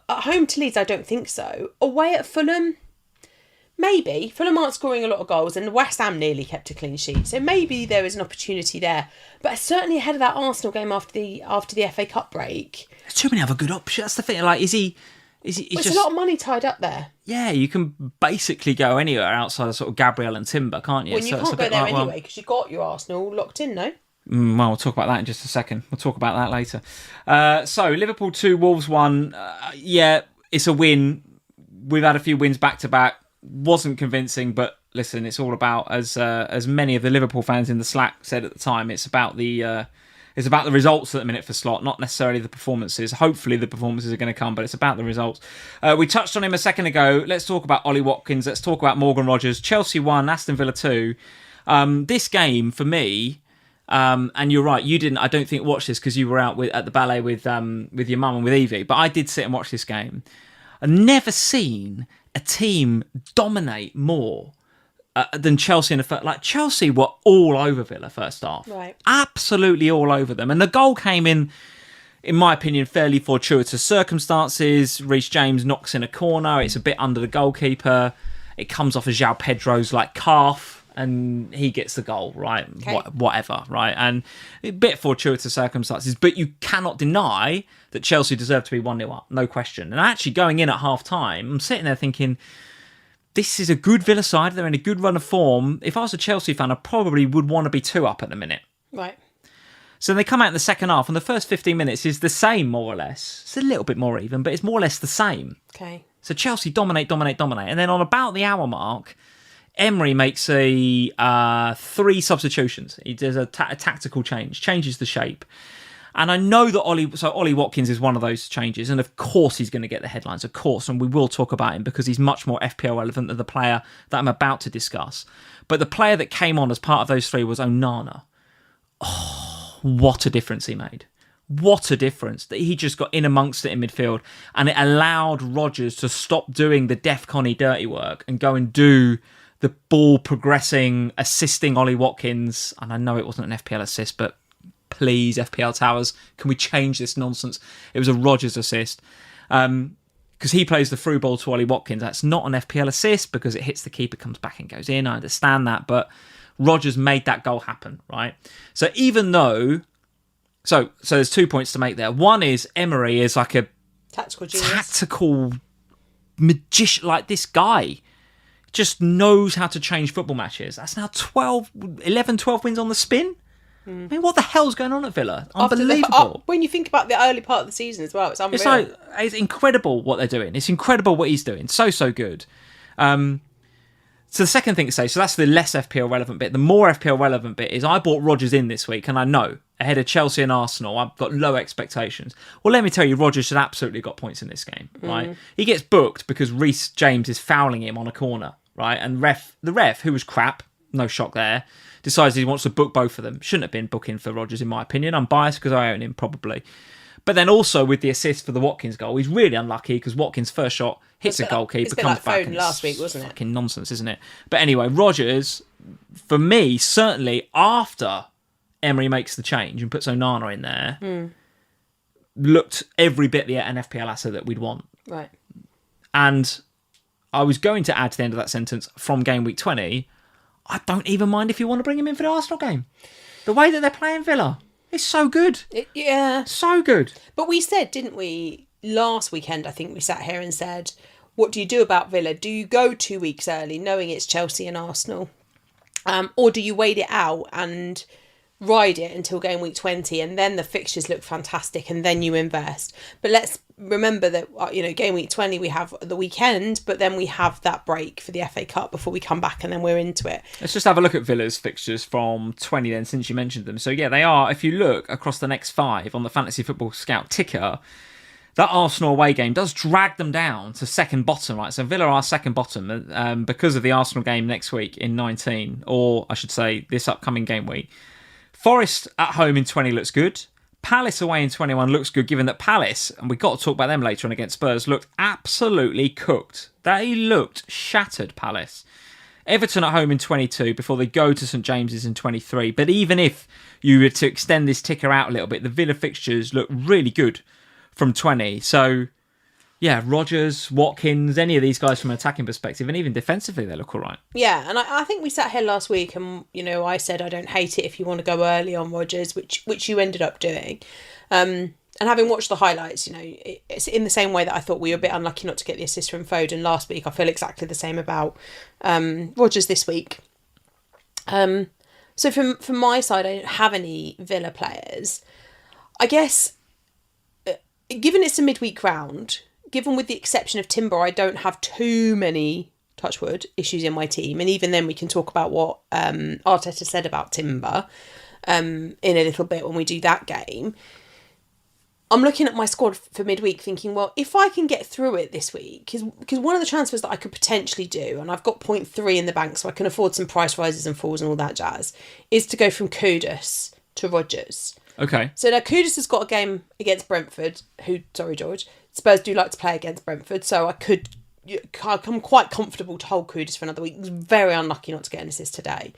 S2: at home to Leeds, I don't think so. Away at Fulham... Maybe. Fulham aren't scoring a lot of goals and West Ham nearly kept a clean sheet. So maybe there is an opportunity there. But certainly ahead of that Arsenal game after the FA Cup break.
S1: There's too many other good options. That's the thing. Like, is he
S2: There's a lot of money tied up there.
S1: Yeah, you can basically go anywhere outside of sort of Gabriel and Timber, can't you?
S2: Well, you can't go there anyway because you've got your Arsenal locked in, no?
S1: Well, we'll talk about that in just a second. We'll talk about that later. So, Liverpool 2, Wolves 1. Yeah, it's a win. We've had a few wins back-to-back. Wasn't convincing, but listen, it's all about, as many of the Liverpool fans in the Slack said at the time, it's about the results at the minute for Slot, not necessarily the performances. Hopefully the performances are going to come, but it's about the results. We touched on him a second ago. Let's talk about Ollie Watkins. Let's talk about Morgan Rogers. Chelsea 1, Aston Villa 2. This game, for me, and you're right, you didn't, I don't think, watch this because you were out at the ballet with your mum and with Evie, but I did sit and watch this game. I've never seen a team dominate more than Chelsea in the first. Like, Chelsea were all over Villa first half.
S2: Right.
S1: Absolutely all over them. And the goal came in my opinion, fairly fortuitous circumstances. Reece James knocks in a corner. It's a bit under the goalkeeper. It comes off of João Pedro's calf, and he gets the goal, right?
S2: Okay.
S1: Whatever, right? And a bit fortuitous circumstances, but you cannot deny that Chelsea deserved to be 1-0 up, no question. And actually going in at half-time, I'm sitting there thinking, this is a good Villa side. They're in a good run of form. If I was a Chelsea fan, I probably would want to be 2 up at the minute.
S2: Right.
S1: So they come out in the second half, and the first 15 minutes is the same, more or less. It's a little bit more even, but it's more or less the same.
S2: Okay.
S1: So Chelsea dominate. And then on about the hour mark, Emery makes 3 substitutions. He does a tactical change, changes the shape. And I know that Ollie Watkins is one of those changes, and of course he's going to get the headlines, of course, and we will talk about him because he's much more FPL relevant than the player that I'm about to discuss. But the player that came on as part of those 3 was Onana. Oh, what a difference he made. What a difference. That he just got in amongst it in midfield, and it allowed Rodgers to stop doing the DEF-CON-y dirty work and go and do the ball progressing, assisting Ollie Watkins. And I know it wasn't an FPL assist, but please, FPL Towers, can we change this nonsense? It was a Rodgers assist. Because he plays the through ball to Ollie Watkins. That's not an FPL assist because it hits the keeper, comes back and goes in. I understand that, but Rodgers made that goal happen, right? So even though... So there's 2 points to make there. One is Emery is like a tactical magician. Like, this guy just knows how to change football matches. That's now 12 wins on the spin. I mean, what the hell's going on at Villa? Unbelievable.
S2: When you think about the early part of the season as well, it's unreal.
S1: It's incredible what they're doing. It's incredible what he's doing. So good. So the second thing to say, so that's the less FPL relevant bit. The more FPL relevant bit is I bought Rodgers in this week, and I know, ahead of Chelsea and Arsenal, I've got low expectations. Well, let me tell you, Rodgers should absolutely got points in this game, right? He gets booked because Reece James is fouling him on a corner, right? And the ref, who was crap, no shock there, decides he wants to book both of them. Shouldn't have been booking for Rodgers, in my opinion. I'm biased because I own him, probably. But then also with the assist for the Watkins goal, he's really unlucky because Watkins' first shot hits a goalkeeper, comes back, and
S2: last week, wasn't it?
S1: Fucking nonsense, isn't it? But anyway, Rodgers, for me, certainly after Emery makes the change and puts Onana in there, looked every bit an FPL asset that we'd want.
S2: Right.
S1: And I was going to add to the end of that sentence, from game week 20, I don't even mind if you want to bring him in for the Arsenal game. The way that they're playing Villa is so good. So good.
S2: But we said, didn't we, last weekend, I think we sat here and said, what do you do about Villa? Do you go 2 weeks early, knowing it's Chelsea and Arsenal? Or do you wait it out and ride it until game week 20 and then the fixtures look fantastic and then you invest? But let's remember that, game week 20 we have the weekend, but then we have that break for the FA Cup before we come back and then we're into it.
S1: Let's just have a look at Villa's fixtures from 20 then, since you mentioned them. So yeah, they are, if you look across the next 5 on the Fantasy Football Scout ticker, that Arsenal away game does drag them down to second bottom, right? So Villa are second bottom because of the Arsenal game next week in 19, or I should say this upcoming game week. Forest at home in 20 looks good. Palace away in 21 looks good, given that Palace, and we've got to talk about them later on against Spurs, looked absolutely cooked. They looked shattered, Palace. Everton at home in 22 before they go to St James's in 23. But even if you were to extend this ticker out a little bit, the Villa fixtures look really good from 20. So, yeah, Rodgers, Watkins, any of these guys from an attacking perspective, and even defensively, they look all right.
S2: Yeah, and I think we sat here last week and, I said I don't hate it if you want to go early on Rodgers, which you ended up doing. And having watched the highlights, it's in the same way that I thought we were a bit unlucky not to get the assist from Foden last week. I feel exactly the same about Rodgers this week. So from my side, I don't have any Villa players. I guess, given it's a midweek round, given with the exception of Timber, I don't have too many, touch wood, issues in my team. And even then we can talk about what Arteta said about Timber in a little bit when we do that game. I'm looking at my squad for midweek thinking, well, if I can get through it this week, because one of the transfers that I could potentially do, and I've got 0.3 in the bank so I can afford some price rises and falls and all that jazz, is to go from Kudus to Rodgers.
S1: Okay.
S2: So now Kudus has got a game against Brentford, George, Spurs do like to play against Brentford, so I'm quite comfortable to hold Kudus for another week. It's very unlucky not to get an assist today.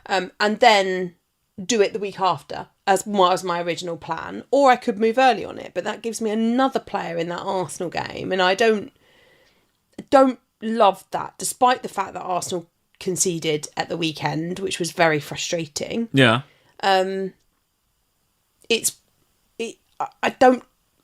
S2: And then do it the week after, as was my original plan. Or I could move early on it, but that gives me another player in that Arsenal game, and I don't love that, despite the fact that Arsenal conceded at the weekend, which was very frustrating.
S1: Yeah.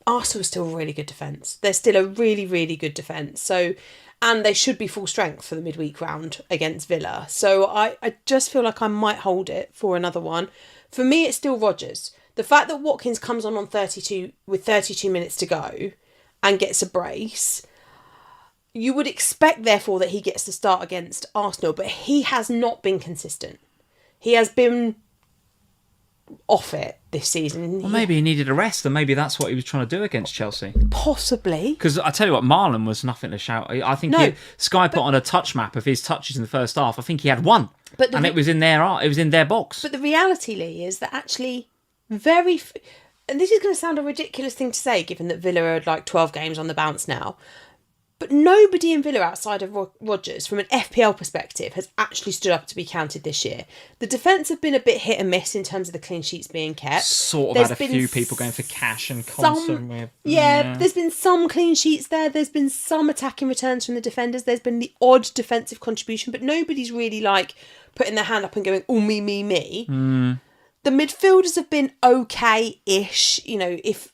S2: Arsenal is still a really good defence. They're still a really, really good defence. So, and they should be full strength for the midweek round against Villa. So I just feel like I might hold it for another one. For me, it's still Rodgers. The fact that Watkins comes on 32 with 32 minutes to go and gets a brace, you would expect, therefore, that he gets to start against Arsenal, but he has not been consistent. He has been off it this season.
S1: Well, maybe he needed a rest, and maybe that's what he was trying to do against Chelsea.
S2: Possibly.
S1: Because I tell you what, Marlon was nothing to shout. I think Sky put on a touch map of his touches in the first half. I think he had one, and it was in their box.
S2: But the reality, Lee, is that actually and this is going to sound a ridiculous thing to say, given that Villa are like 12 games on the bounce now, but nobody in Villa outside of Rodgers, from an FPL perspective, has actually stood up to be counted this year. The defence have been a bit hit and miss in terms of the clean sheets being kept.
S1: Sort of had a few people going for cash and constant.
S2: There's been some clean sheets there. There's been some attacking returns from the defenders. There's been the odd defensive contribution, but nobody's really like putting their hand up and going, oh, me. The midfielders have been okay-ish. If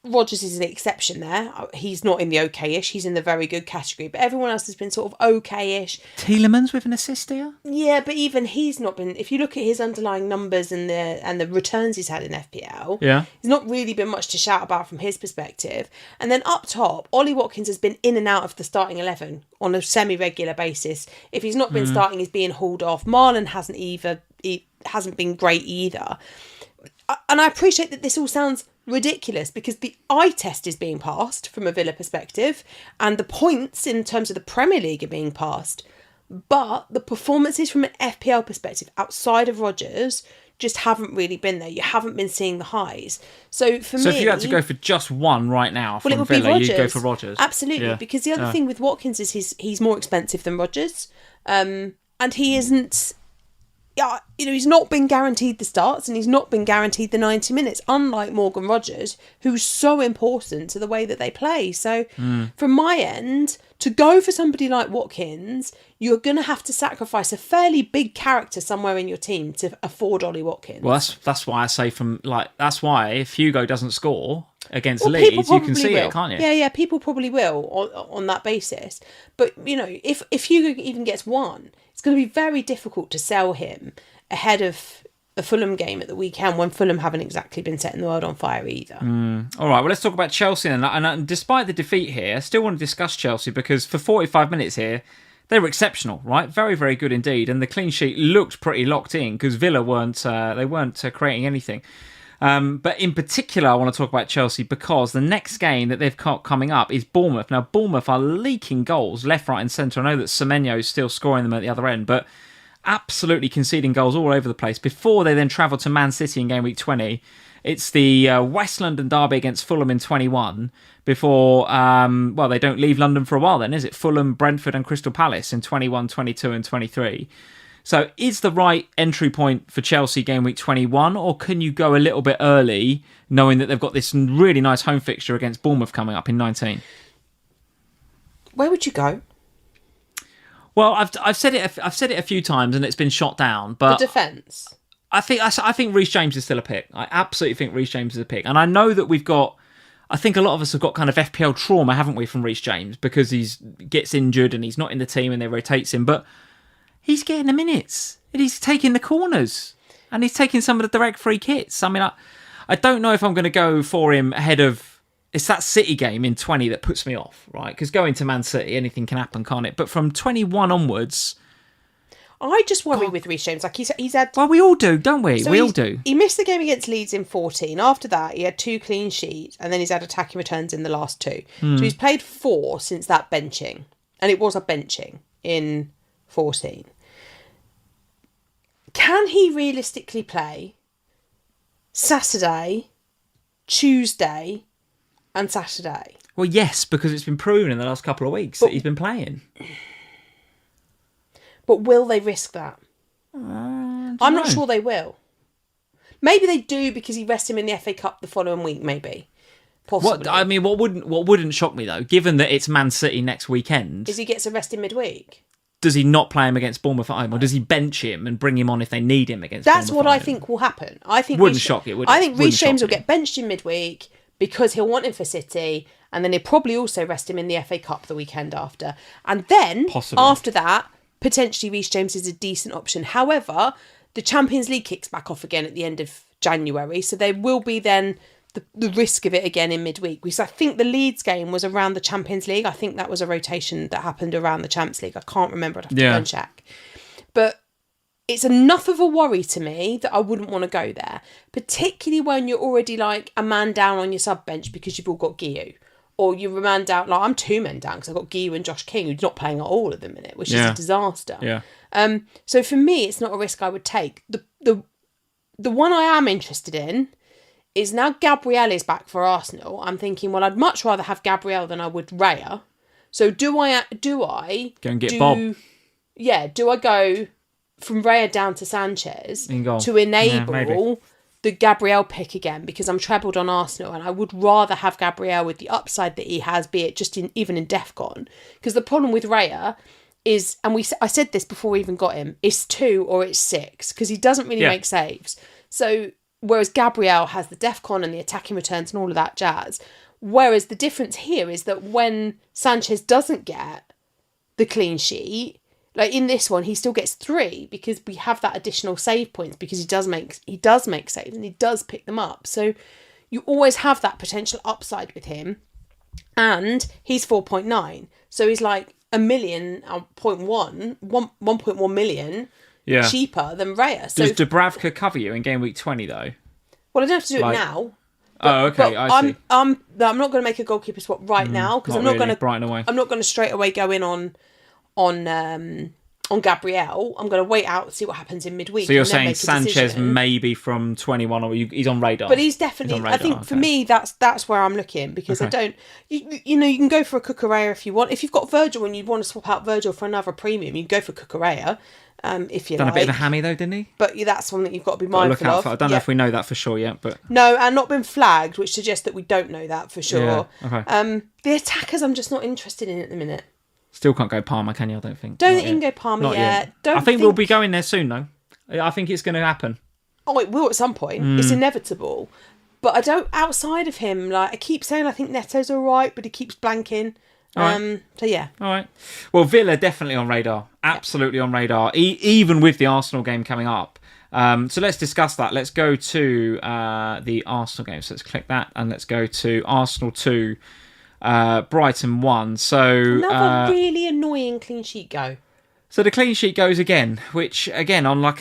S2: Rodgers is an exception there. He's not in the okay-ish. He's in the very good category. But everyone else has been sort of okay-ish.
S1: Tielemans with an assist here?
S2: Yeah, but even he's not been... If you look at his underlying numbers and the returns he's had in FPL, he's not really been much to shout about from his perspective. And then up top, Ollie Watkins has been in and out of the starting 11 on a semi-regular basis. If he's not been starting, he's being hauled off. Marlon hasn't been great either. And I appreciate that this all sounds ridiculous because the eye test is being passed from a Villa perspective and the points in terms of the Premier League are being passed, but the performances from an FPL perspective outside of Rodgers just haven't really been there. You haven't been seeing the highs. So if you had
S1: to go for just one right now from Villa, you'd go for Rodgers.
S2: Absolutely, because the other thing with Watkins is he's more expensive than Rodgers, and he isn't yeah, he's not been guaranteed the starts and he's not been guaranteed the 90 minutes, unlike Morgan Rogers, who's so important to the way that they play. So from my end, to go for somebody like Watkins, you're going to have to sacrifice a fairly big character somewhere in your team to afford Ollie Watkins.
S1: Well, that's why I say that's why if Hugo doesn't score against Leeds, you can see it, can't you?
S2: Yeah, people probably will on that basis. But, if Hugo even gets one, it's going to be very difficult to sell him ahead of a Fulham game at the weekend when Fulham haven't exactly been setting the world on fire either.
S1: All right, well, let's talk about Chelsea then. And despite the defeat here, I still want to discuss Chelsea because for 45 minutes here, they were exceptional, right? Very, very good indeed. And the clean sheet looked pretty locked in because Villa weren't creating anything. But in particular, I want to talk about Chelsea because the next game that they've got coming up is Bournemouth. Now, Bournemouth are leaking goals left, right and centre. I know that Semenyo is still scoring them at the other end, but absolutely conceding goals all over the place before they then travel to Man City in game week 20. It's the West London derby against Fulham in 21 before, they don't leave London for a while then, is it? Fulham, Brentford and Crystal Palace in 21, 22 and 23. So is the right entry point for Chelsea game week 21, or can you go a little bit early knowing that they've got this really nice home fixture against Bournemouth coming up in 19?
S2: Where would you go?
S1: Well, I've said it a few times and it's been shot down, but
S2: the defence.
S1: I think Reece James is still a pick. I absolutely think Reece James is a pick, and I know that I think a lot of us have got kind of FPL trauma, haven't we, from Reece James because he gets injured and he's not in the team and they rotates him, but he's getting the minutes and he's taking the corners and he's taking some of the direct free kicks. I mean, I don't know if I'm going to go for him ahead of. It's that City game in 20 that puts me off, right? Because going to Man City, anything can happen, can't it? But from 21 onwards,
S2: I just worry with Reece James. Like he's had.
S1: Well, we all do, don't we? We all do.
S2: He missed the game against Leeds in 14. After that, he had 2 clean sheets, and then he's had attacking returns in the last 2. So he's played 4 since that benching, and it was a benching in 14. Can he realistically play Saturday, Tuesday, and Saturday?
S1: Well, yes, because it's been proven in the last couple of weeks that he's been playing.
S2: But will they risk that? I'm not sure they will. Maybe they do because he rests him in the FA Cup the following week, maybe. Possibly.
S1: What wouldn't shock me, though, given that it's Man City next weekend...
S2: is he gets arrested midweek?
S1: Does he not play him against Bournemouth at home, or does he bench him and bring him on if they need him against Bournemouth?
S2: That's what I think will happen. I think
S1: wouldn't shock it, would it?
S2: I think Reece James will get benched in midweek because he'll want him for City, and then he'll probably also rest him in the FA Cup the weekend after. And then, after that, potentially Reece James is a decent option. However, the Champions League kicks back off again at the end of January, so there will be then the risk of it again in midweek. Because I think the Leeds game was around the Champions League. I think that was a rotation that happened around the Champions League. I can't remember. I'd have to go and check. But it's enough of a worry to me that I wouldn't want to go there, particularly when you're already like a man down on your sub bench because you've all got Guiu. Or you're a man down, like I'm 2 men down because I've got Guiu and Josh King who's not playing at all at the minute, which is a disaster.
S1: Yeah.
S2: So for me, it's not a risk I would take. The one I am interested in is now Gabriel is back for Arsenal. I'm thinking, well, I'd much rather have Gabriel than I would Raya. So do I
S1: go and get Bob?
S2: Yeah. Do I go from Raya down to Sanchez to enable the Gabriel pick again, because I'm trebled on Arsenal and I would rather have Gabriel with the upside that he has, be it just even in DEFCON. Because the problem with Raya is, and I said this before we even got him, it's 2 or it's 6 because he doesn't really make saves. So whereas Gabriel has the DEFCON and the attacking returns and all of that jazz. Whereas the difference here is that when Sanchez doesn't get the clean sheet, like in this one, he still gets 3 because we have that additional save points because he does make saves and he does pick them up. So you always have that potential upside with him, and he's 4.9, so he's like a million, 1.1 million cheaper than Raya. So
S1: does Dubravka cover you in game week 20 though?
S2: Well, I don't have to do it now.
S1: Okay, I see.
S2: I'm not going to make a goalkeeper swap right now because I'm not going to
S1: brighten away.
S2: I'm not going to straight away go in on on Gabriel. I'm going to wait out, see what happens in midweek.
S1: So you're saying Sanchez maybe from 21, or he's on radar?
S2: But he's definitely. I think for me, that's where I'm looking, because I don't. You know, you can go for a Cucurella if you want. If you've got Virgil and you want to swap out Virgil for another premium, you can go for Cucurella. If you
S1: done
S2: like.
S1: A bit of a hammy though, didn't he?
S2: But that's something you've got to be mindful of.
S1: I don't know if we know that for sure yet, but
S2: no, and not been flagged, which suggests that we don't know that for sure.
S1: Yeah, okay.
S2: The attackers, I'm just not interested in at the minute.
S1: Still can't go Palmer, can you? I don't think.
S2: Don't think you can go Palmer yet.
S1: I think we'll be going there soon, though. I think it's going to happen.
S2: Oh, it will at some point. It's inevitable. But I don't. Outside of him, like I keep saying, I think Neto's all right, but he keeps blanking. Right. So yeah.
S1: All right. Well, Villa definitely on radar. Absolutely on radar. Even with the Arsenal game coming up. So let's discuss that. Let's go to the Arsenal game. So let's click that and let's go to Arsenal 2. Brighton 1. So
S2: another really annoying clean sheet go.
S1: So the clean sheet goes again, which again on like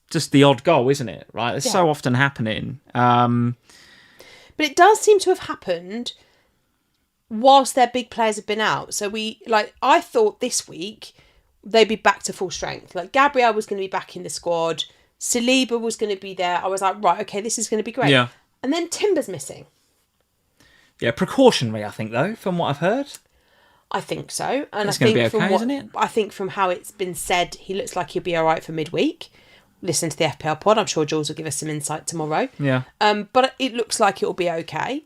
S1: just the odd goal, isn't it? Right, it's so often happening. But
S2: it does seem to have happened whilst their big players have been out. So I thought this week they'd be back to full strength. Like Gabriel was going to be back in the squad, Saliba was going to be there. I was like, right, okay, this is going to be great.
S1: Yeah.
S2: And then Timber's missing.
S1: Yeah, precautionary, I think, though, from what I've heard.
S2: I think so. And
S1: it's going to be okay, isn't it?
S2: I think from how it's been said, he looks like he'll be all right for midweek. Listen to the FPL pod. I'm sure Jules will give us some insight tomorrow.
S1: Yeah.
S2: But it looks like it'll be okay.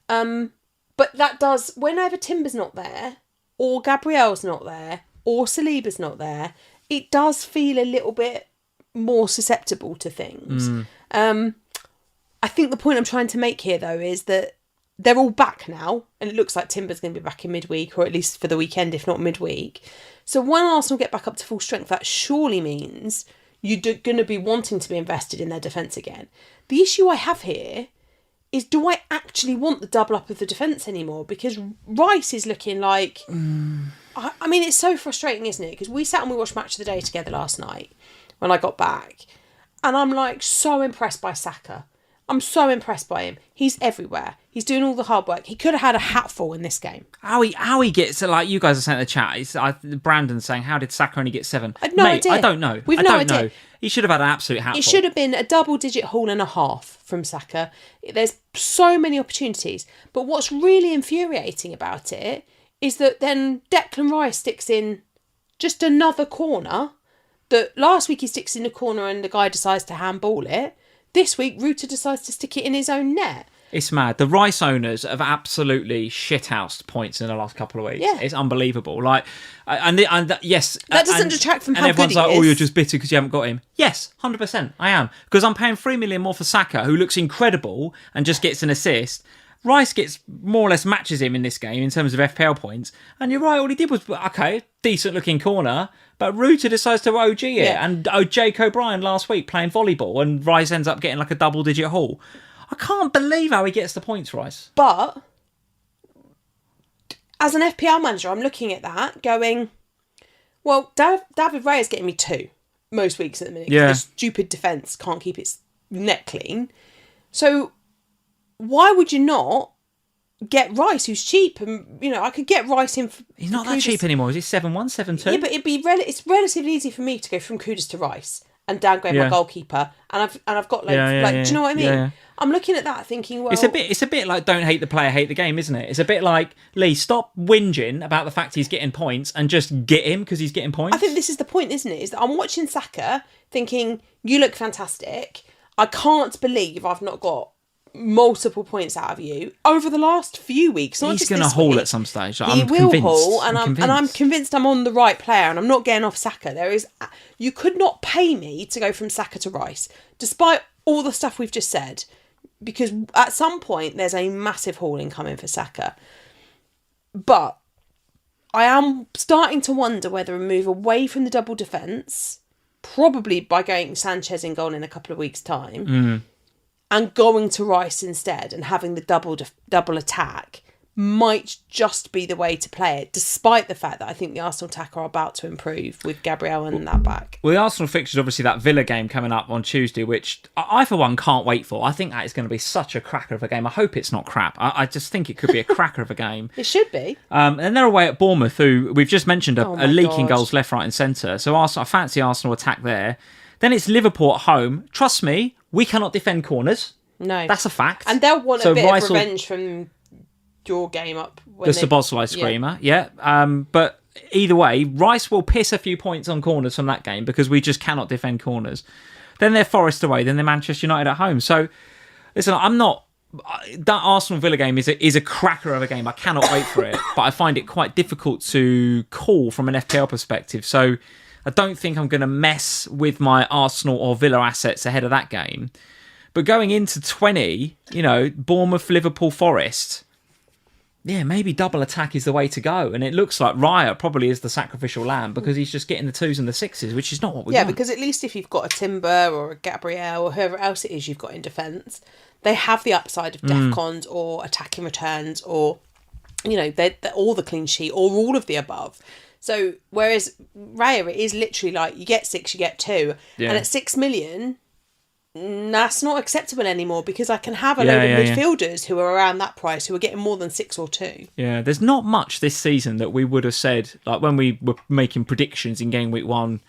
S2: But that does, whenever Timber's not there, or Gabriel's not there, or Saliba's not there, it does feel a little bit more susceptible to things. I think the point I'm trying to make here, though, is that they're all back now, and it looks like Timber's going to be back in midweek, or at least for the weekend, if not midweek. So when Arsenal get back up to full strength, that surely means you're going to be wanting to be invested in their defence again. The issue I have here is, do I actually want the double up of the defence anymore? Because Rice is looking like... I mean, it's so frustrating, isn't it? Because we sat and we watched Match of the Day together last night when I got back, and I'm like so impressed by Saka. I'm so impressed by him. He's everywhere. He's doing all the hard work. He could have had a hatful in this game.
S1: How he gets, like you guys are saying in the chat, Brandon's saying, how did Saka only get 7?
S2: I have no idea.
S1: I don't know.
S2: We've no idea.
S1: He should have had an absolute hatful.
S2: It should have been a double-digit haul and a half from Saka. There's so many opportunities. But what's really infuriating about it is that then Declan Rice sticks in just another corner. That last week he sticks in the corner and the guy decides to handball it. This week, Ruta decides to stick it in his own net.
S1: It's mad. The Rice owners have absolutely shithoused points in the last couple of weeks. Yeah. It's unbelievable. Like, yes,
S2: that doesn't detract from how good he is.
S1: And everyone's like, "Oh, you're just bitter because you haven't got him." Yes, 100%. I am, because I'm paying $3 million more for Saka, who looks incredible and just gets an assist. Rice gets more or less matches him in this game in terms of FPL points. And you're right, all he did was, okay, decent looking corner, but Ruta decides to OG it. Yeah. And Jake O'Brien last week playing volleyball, and Rice ends up getting like a double-digit haul. I can't believe how he gets the points, Rice.
S2: But as an FPL manager, I'm looking at that going, well, David Raya is getting me 2 most weeks at the minute.
S1: Yeah.
S2: The stupid defence can't keep its net clean. So why would you not get Rice, who's cheap? And, I could get Rice in...
S1: He's not that cheap anymore. Is he 7-1, 7-2?
S2: Yeah, but it's relatively easy for me to go from Kudus to Rice and downgrade my goalkeeper. And I've got do you know what I mean?
S1: Yeah.
S2: I'm looking at that thinking, well...
S1: It's a bit like don't hate the player, hate the game, isn't it? It's a bit like, Lee, stop whinging about the fact he's getting points and just get him because he's getting points.
S2: I think this is the point, isn't it? Is that I'm watching Saka thinking, you look fantastic. I can't believe I've not got multiple points out of you over the last few weeks.
S1: He's going to haul at some stage.
S2: He will haul, and I'm convinced I'm on the right player, and I'm not getting off Saka. You could not pay me to go from Saka to Rice, despite all the stuff we've just said, because at some point there's a massive hauling coming for Saka. But I am starting to wonder whether a move away from the double defence, probably by going Sanchez in goal in a couple of weeks' time, and going to Rice instead and having the double attack might just be the way to play it, despite the fact that I think the Arsenal attack are about to improve with Gabriel and that back.
S1: Well, the Arsenal fixture is obviously that Villa game coming up on Tuesday, which I for one, can't wait for. I think that is going to be such a cracker of a game. I hope it's not crap. I just think it could be a cracker of a game.
S2: It should be.
S1: And they're away at Bournemouth, who we've just mentioned are leaking
S2: God.
S1: goals left, right and centre. So I fancy Arsenal attack there. Then it's Liverpool at home. Trust me, we cannot defend corners.
S2: No.
S1: That's a fact.
S2: And they'll want a bit of revenge from your game up.
S1: The Szoboszlai screamer, yeah. But either way, Rice will piss a few points on corners from that game because we just cannot defend corners. Then they're Forest away, then they're Manchester United at home. So, listen, I'm not... That Arsenal-Villa game is a cracker of a game. I cannot wait for it. But I find it quite difficult to call from an FPL perspective. So, I don't think I'm going to mess with my Arsenal or Villa assets ahead of that game. But going into 20, Bournemouth, Liverpool, Forest... Yeah, maybe double attack is the way to go. And it looks like Raya probably is the sacrificial lamb because he's just getting the 2s and the 6s, which is not what we want.
S2: Yeah, because at least if you've got a Timber or a Gabriel or whoever else it is you've got in defence, they have the upside of defcons or attacking returns or, they're all the clean sheet or all of the above. So, whereas Raya, it is literally like you get 6, you get 2. Yeah. And at 6 million... that's not acceptable anymore because I can have a load of midfielders who are around that price who are getting more than 6 or 2.
S1: Yeah, there's not much this season that we would have said, like when we were making predictions in game week 1,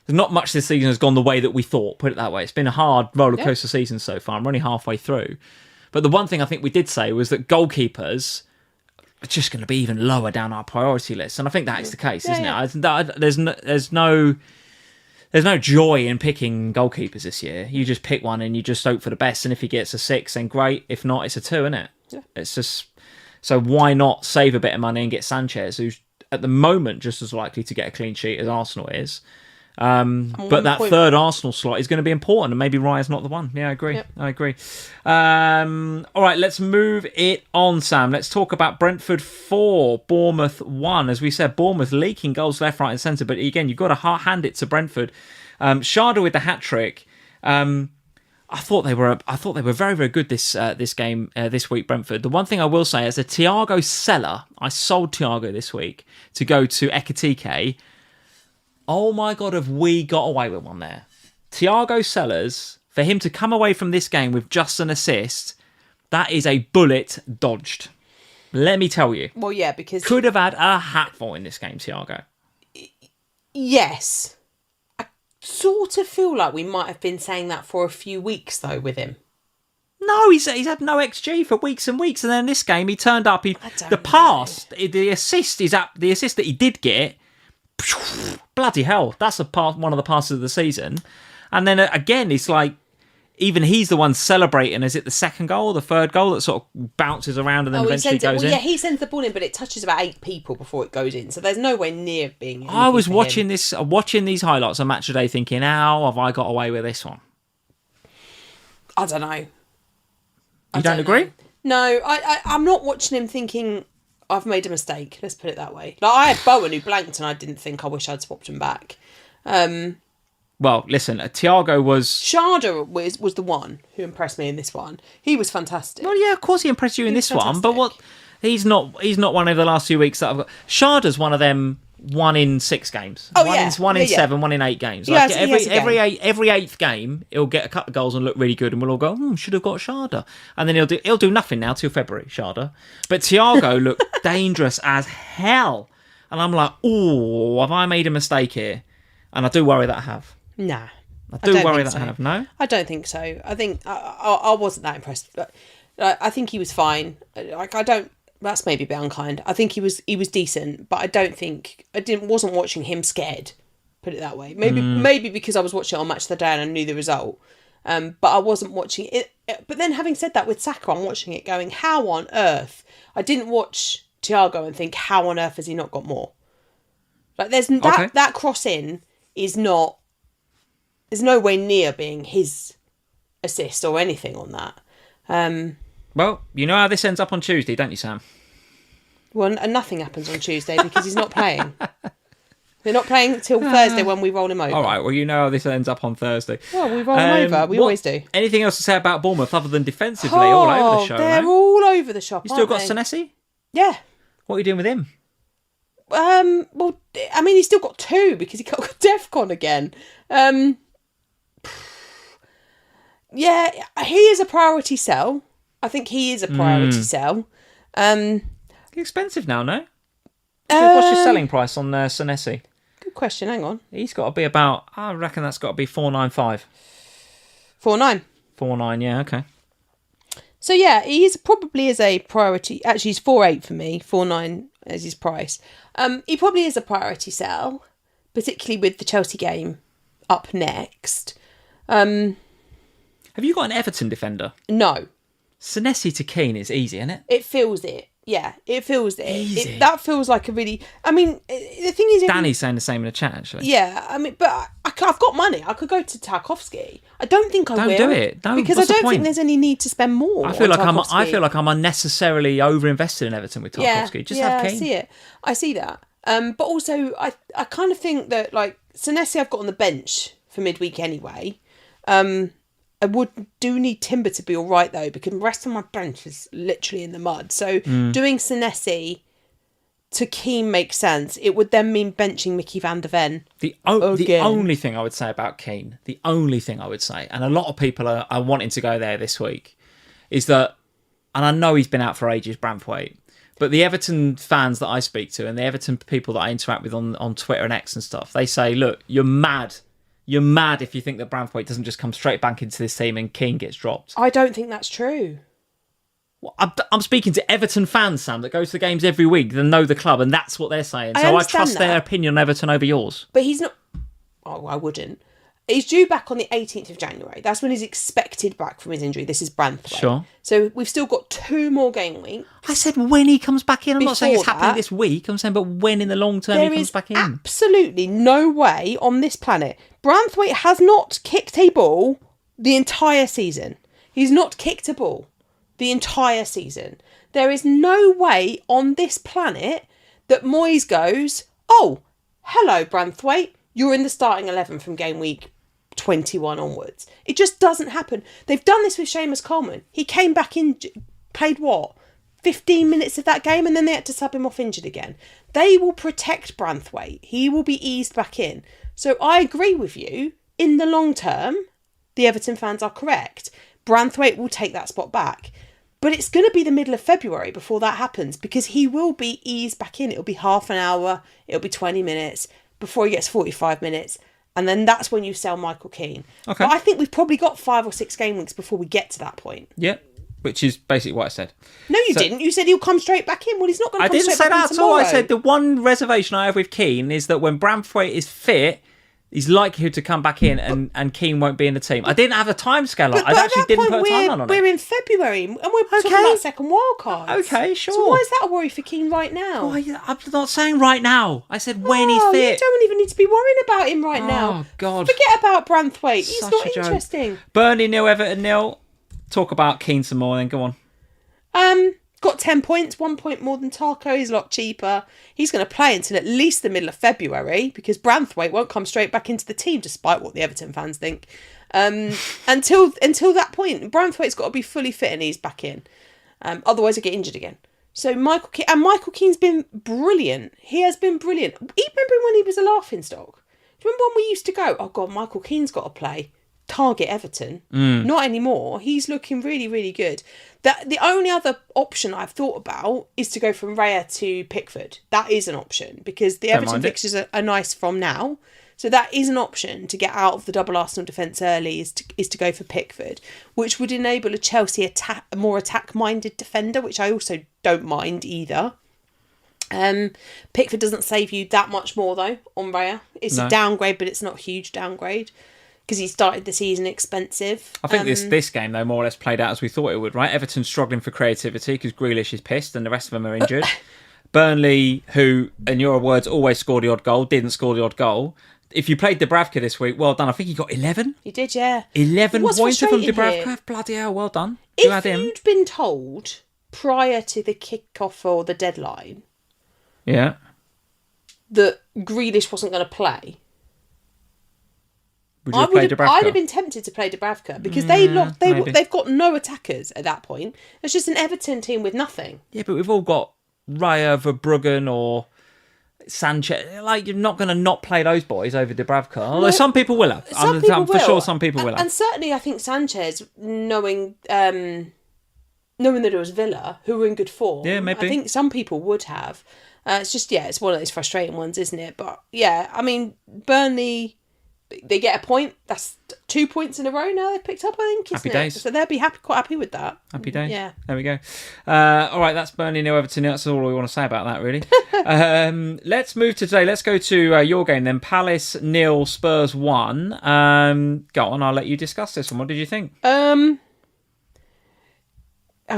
S1: there's not much this season has gone the way that we thought, put it that way. It's been a hard rollercoaster season so far. I'm only halfway through. But the one thing I think we did say was that goalkeepers are just going to be even lower down our priority list. And I think that is the case, isn't it? There's no joy in picking goalkeepers this year. You just pick one and you just hope for the best. And if he gets a 6, then great. If not, it's a 2, isn't it? Yeah. It's just... So why not save a bit of money and get Sanchez, who's at the moment just as likely to get a clean sheet as Arsenal is. But that third Arsenal slot is going to be important, and maybe Raya's not the one. Yeah, I agree. Yep. I agree. All right, let's move it on, Sam. Let's talk about Brentford 4, Bournemouth 1. As we said, Bournemouth leaking goals left, right and centre. But again, you've got to hand it to Brentford. Sharda with the hat-trick. I thought they were very, very good this game this week, Brentford. The one thing I will say, as a Thiago seller, I sold Thiago this week to go to Ekitike. Oh my God, have we got away with one there? Thiago sellers, for him to come away from this game with just an assist, that is a bullet dodged. Let me tell you.
S2: Well, yeah, because...
S1: Could have had a hatful in this game, Thiago.
S2: Yes. I sort of feel like we might have been saying that for a few weeks, though, with him.
S1: No, he's had no XG for weeks and weeks, and then this game he turned up. The assist that he did get, bloody hell, that's one of the passes of the season. And then again, it's like even he's the one celebrating. Is it the second goal or the third goal that sort of bounces around and then eventually goes in?
S2: Yeah, he sends the ball in, but it touches about 8 people before it goes in. So there's no way near being.
S1: I was watching these highlights on Match Today, thinking, "How have I got away with this one?"
S2: I don't know.
S1: You don't agree?
S2: No, I'm not watching him thinking I've made a mistake. Let's put it that way. Like I had Bowen who blanked, and I didn't think I wish I'd swapped him back.
S1: Well, listen, Thiago was...
S2: Sharda was the one who impressed me in this one. He was fantastic.
S1: Well, yeah, of course he impressed you in this one, but he's not one over the last few weeks that I've got. Sharda's one of them 1 in 6 games.
S2: Oh,
S1: one in 7, 1 in 8 games. Like every 8th game, he'll get a couple of goals and look really good, and we'll all go, should have got Sharda. And then he'll do nothing now till February, Sharda. But Thiago looked dangerous as hell. And I'm like, have I made a mistake here? And I do worry that I have.
S2: Nah.
S1: I do worry that I have, no?
S2: I don't think so. I think I wasn't that impressed. But I think he was fine. That's maybe a bit unkind. I think he was decent, but I wasn't watching him scared. Put it that way. Maybe because I was watching it on Match of the Day and I knew the result. But I wasn't watching it. But then having said that, with Saka, I'm watching it going, how on earth? I didn't watch Thiago and think, how on earth has he not got more? Like that cross in is not. There's no way near being his assist or anything on that.
S1: Well, you know how this ends up on Tuesday, don't you, Sam?
S2: Well, and nothing happens on Tuesday because he's not playing. They're not playing till Thursday when we roll him over.
S1: All right, well, you know how this ends up on Thursday.
S2: Well, we roll him over. We always do.
S1: Anything else to say about Bournemouth other than defensively all over the show?
S2: They're all over the shop,
S1: You still got Senesi?
S2: Yeah.
S1: What are you doing with him?
S2: Well, I mean, he's still got 2 because he got DEFCON again. Yeah, he is a priority sell. I think he is a priority sell.
S1: He's expensive now, no? What's your selling price on Senesi?
S2: Good question. Hang on.
S1: He's got to be about. I reckon that's got to be 495.
S2: 4.9.
S1: 4.9. Yeah. Okay.
S2: So yeah, he is probably is a priority. Actually, he's 4.8 for me. 4.9 as his price. He probably is a priority sell, particularly with the Chelsea game up next.
S1: Have you got an Everton defender?
S2: No.
S1: Senesi to Keane is easy, isn't it?
S2: It feels it. Yeah, it feels it.
S1: Easy.
S2: That feels like a really... I mean, the thing is...
S1: Danny's saying the same in the chat, actually.
S2: Yeah, I mean, but I've got money. I could go to Tarkovsky. I don't think I will.
S1: Don't do it. Don't.
S2: Because
S1: What's
S2: I
S1: the
S2: don't
S1: point?
S2: think there's any need to spend more.
S1: I feel like I'm unnecessarily overinvested in Everton with Tarkovsky. Just have Keane.
S2: I see it. I see that. But also, I kind of think that, like, Senesi I've got on the bench for midweek anyway. I do need Timber to be all right, though, because the rest of my bench is literally in the mud. So doing Senesi to Keane makes sense. It would then mean benching Mickey van der Ven.
S1: The only thing I would say about Keane, and a lot of people are wanting to go there this week, is that, and I know he's been out for ages, Branthwaite, but the Everton fans that I speak to and the Everton people that I interact with on Twitter and X and stuff, they say, look, you're mad. You're mad if you think that Branthwaite doesn't just come straight back into this team and Keane gets dropped.
S2: I don't think that's true.
S1: Well, I'm speaking to Everton fans, Sam, that go to the games every week, that know the club, and that's what they're saying. So I trust their opinion on Everton over yours.
S2: But he's not... Oh, I wouldn't. He's due back on the 18th of January. That's when he's expected back from his injury. This is Branthwaite.
S1: Sure.
S2: So we've still got 2 more game weeks.
S1: I said when he comes back in. I'm not saying it's happening this week. I'm saying, but when in the long term he comes back in.
S2: There is absolutely no way on this planet. Branthwaite has not kicked a ball the entire season. He's not kicked a ball the entire season. There is no way on this planet that Moyes goes, oh, hello, Branthwaite. You're in the starting 11 from game week 21 onwards. It just doesn't happen. They've done this with Seamus Coleman. He came back in, played 15 minutes of that game, and then they had to sub him off injured again. They will protect Branthwaite. He will be eased back in. So I agree with you. In the long term, the Everton fans are correct. Branthwaite will take that spot back. But it's going to be the middle of February before that happens, because he will be eased back in. It'll be half an hour. It'll be 20 minutes before he gets 45 minutes. And then that's when you sell Michael Keane.
S1: Okay.
S2: But I think we've probably got 5 or 6 game weeks before we get to that point.
S1: Yeah, which is basically what I said.
S2: No, you didn't. You said he'll come straight back in. Well, he's not going to come straight back in.
S1: I didn't say that at all. I said the one reservation I have with Keane is that when Branthwaite is fit, he's likely to come back in and Keane won't be in the team. I didn't have a time scale on it. I actually didn't put a timeline on it.
S2: We're in February and we're talking about second wild cards.
S1: Okay, sure.
S2: So why is that a worry for Keane right now?
S1: I'm not saying right now. I said when he's fit.
S2: You don't even need to be worrying about him right now.
S1: Oh, God.
S2: Forget about Branthwaite. He's not interesting.
S1: Burnley 0, Everton 0. Talk about Keane some more then. Go on.
S2: Got 10 points, 1 point more than Tarko. He's a lot cheaper. He's going to play until at least the middle of February, because Branthwaite won't come straight back into the team, despite what the Everton fans think. Until that point, Branthwaite's got to be fully fit and he's back in. Otherwise, he'll get injured again. So Michael Keane's been brilliant. He has been brilliant. Remember when he was a laughing stock? Do you remember when we used to go, oh God, Michael Keane's got to play? Target Everton. Not anymore. He's looking really, really good. The only other option I've thought about is to go from Raya to Pickford. That is an option, because the Everton fixtures are nice from now. So that is an option to get out of the double Arsenal defence early, is to go for Pickford, which would enable a Chelsea a more attack-minded defender, which I also don't mind either. Pickford doesn't save you that much more though on Raya. It's a downgrade, but it's not a huge downgrade, because he started the season expensive.
S1: I think this game, though, more or less played out as we thought it would, right? Everton struggling for creativity because Grealish is pissed and the rest of them are injured. Burnley, who, in your words, always score the odd goal, didn't score the odd goal. If you played Dubravka this week, well done. I think he got 11.
S2: He did, yeah.
S1: 11 points from Dubravka. Bloody hell, well done.
S2: If you'd been told prior to the kick-off or the deadline that Grealish wasn't going to play, I'd have been tempted to play Dubravka, because they've got no attackers at that point. It's just an Everton team with nothing.
S1: Yeah, but we've all got Raya, Verbruggen or Sanchez. Like, you're not going to not play those boys over Dubravka. Although some people will have. For sure some people will have.
S2: And certainly I think Sanchez, knowing that it was Villa, who were in good form,
S1: yeah, maybe.
S2: I think some people would have. It's just, it's one of those frustrating ones, isn't it? But, yeah, I mean, Burnley, they get a point. That's 2 points in a row now they've picked up, I think, isn't
S1: Happy
S2: it?
S1: days.
S2: So they'll be quite happy with that.
S1: Happy days.
S2: Yeah.
S1: There we go. All right, that's Burnley, nil, Everton. That's all we want to say about that, really. Let's move to today. Let's go to your game then. Palace 0, Spurs 1. Go on, I'll let you discuss this one. What did you think?
S2: I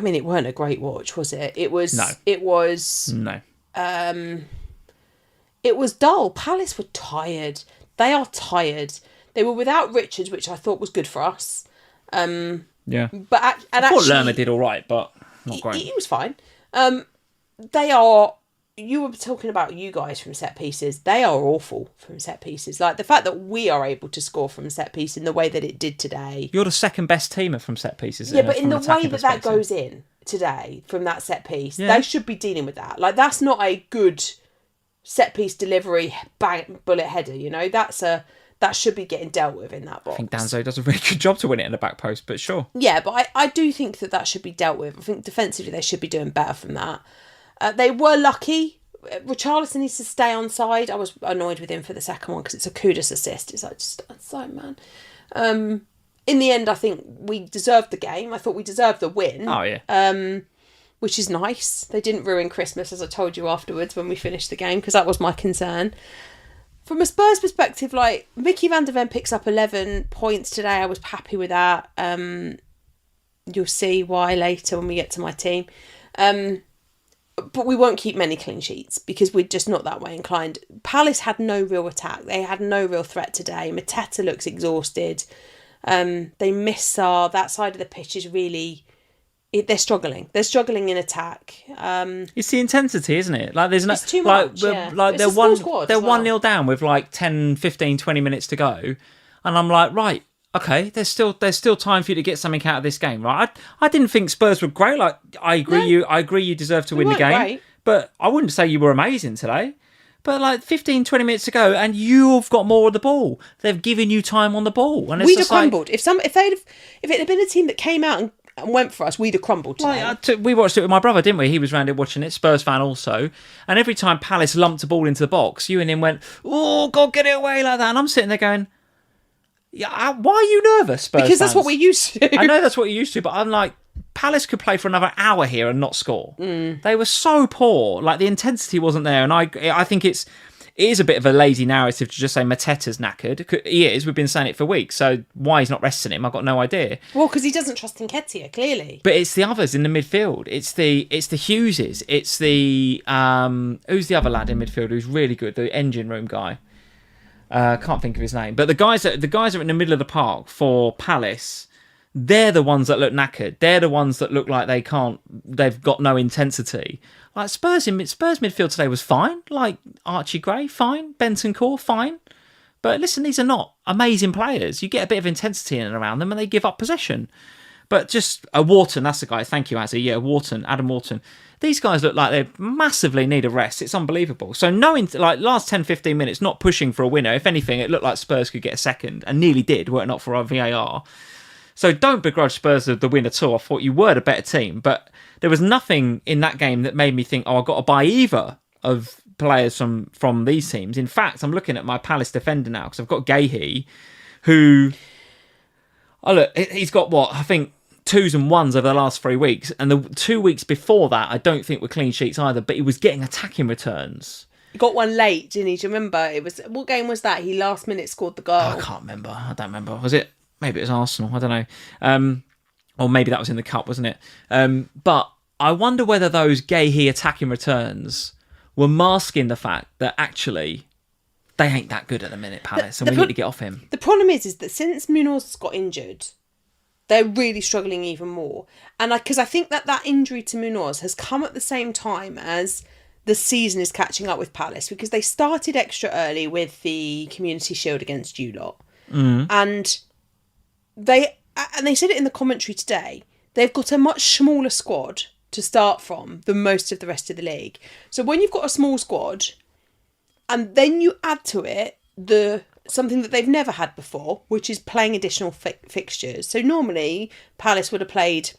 S2: mean, it weren't a great watch, was it? It was...
S1: No.
S2: It was...
S1: No.
S2: It was dull. Palace were tired. They are tired. They were without Richards, which I thought was good for us.
S1: Yeah.
S2: But I
S1: thought Lerma did all right, but not great.
S2: He was fine. They are... You were talking about you guys from set pieces. They are awful from set pieces. Like, the fact that we are able to score from set piece in the way that it did today.
S1: You're the second best teamer from set pieces.
S2: Yeah, but in the way that goes in today from that set piece, they should be dealing with that. Like, that's not a good set piece delivery bang bullet header, you know? That should be getting dealt with in that box.
S1: I think Danzo does a really good job to win it in the back post, but sure.
S2: Yeah, but I do think that should be dealt with. I think defensively they should be doing better from that. They were lucky. Richarlison needs to stay on side. I was annoyed with him for the second one because it's a Kudus assist. It's like, just on side, man. In the end, I think we deserved the game. I thought we deserved the win.
S1: Oh, yeah.
S2: Which is nice. They didn't ruin Christmas, as I told you afterwards when we finished the game, because that was my concern. From a Spurs perspective, like, Mickey van der Ven picks up 11 points today. I was happy with that. You'll see why later when we get to my team. But we won't keep many clean sheets because we're just not that way inclined. Palace had no real attack. They had no real threat today. Mateta looks exhausted. They miss that side of the pitch is really... They're struggling. They're struggling in attack.
S1: It's the intensity, isn't it? Like, there's no...
S2: It's too much,
S1: Like, they're 1-0 down with like 10, 15, 20 minutes to go. And I'm like, right... Okay, there's still time for you to get something out of this game, right? I didn't think Spurs were great. Like, I agree you deserve to win the game.
S2: Great.
S1: But I wouldn't say you were amazing today. But like 15, 20 minutes to go and you've got more of the ball. They've given you time on the ball. And
S2: we'd have crumbled. If it had been a team that came out and went for us, we'd have crumbled today.
S1: We watched it with my brother, didn't we? He was round here watching it, Spurs fan also. And every time Palace lumped a ball into the box, you and him went, oh, God, get it away like that. And I'm sitting there going... Yeah, why are you nervous, Spurs
S2: Because
S1: fans?
S2: that's what we used to.
S1: I know that's what you're used to, but I'm like, Palace could play for another hour here and not score. They were so poor. Like, the intensity wasn't there. And I think it is a bit of a lazy narrative to just say Mateta's knackered. He is. We've been saying it for weeks. So why he's not resting him, I've got no idea.
S2: Well, because he doesn't trust Nketiah, clearly.
S1: But it's the others in the midfield. It's the Hugheses. It's the... who's the other lad in midfield who's really good? The engine room guy. Can't think of his name, but the guys that are in the middle of the park for Palace, they're the ones that look knackered. They're the ones that look like they've got no intensity. Like Spurs midfield today was fine. Like Archie Gray, fine. Bentancur, fine. But listen, these are not amazing players. You get a bit of intensity in and around them, and they give up possession. But just Wharton, that's the guy. Thank you, Azzy. Yeah, Adam Wharton. These guys look like they massively need a rest. It's unbelievable. So knowing, like, last 10, 15 minutes, not pushing for a winner. If anything, it looked like Spurs could get a second, and nearly did, were it not for our VAR. So don't begrudge Spurs the win at all. I thought you were the better team, but there was nothing in that game that made me think, oh, I've got to buy either of players from these teams. In fact, I'm looking at my Palace defender now, because I've got Gahey, who... Oh, look, he's got what? I think 2s and 1s over the last 3 weeks. And the 2 weeks before that, I don't think were clean sheets either, but he was getting attacking returns.
S2: He got one late, didn't he? Do you remember? What game was that? He last minute scored the goal.
S1: Oh, I can't remember. I don't remember. Was it? Maybe it was Arsenal. I don't know. Or maybe that was in the Cup, wasn't it? But I wonder whether those Gahey attacking returns were masking the fact that actually they ain't that good at the minute, Palace, and we need to get off him.
S2: The problem is that since Munoz got injured, they're really struggling even more. And because I think that injury to Munoz has come at the same time as the season is catching up with Palace, because they started extra early with the Community Shield against you lot. And they said it in the commentary today, they've got a much smaller squad to start from than most of the rest of the league. So when you've got a small squad and then you add to it something that they've never had before, which is playing additional fixtures. So normally Palace would have played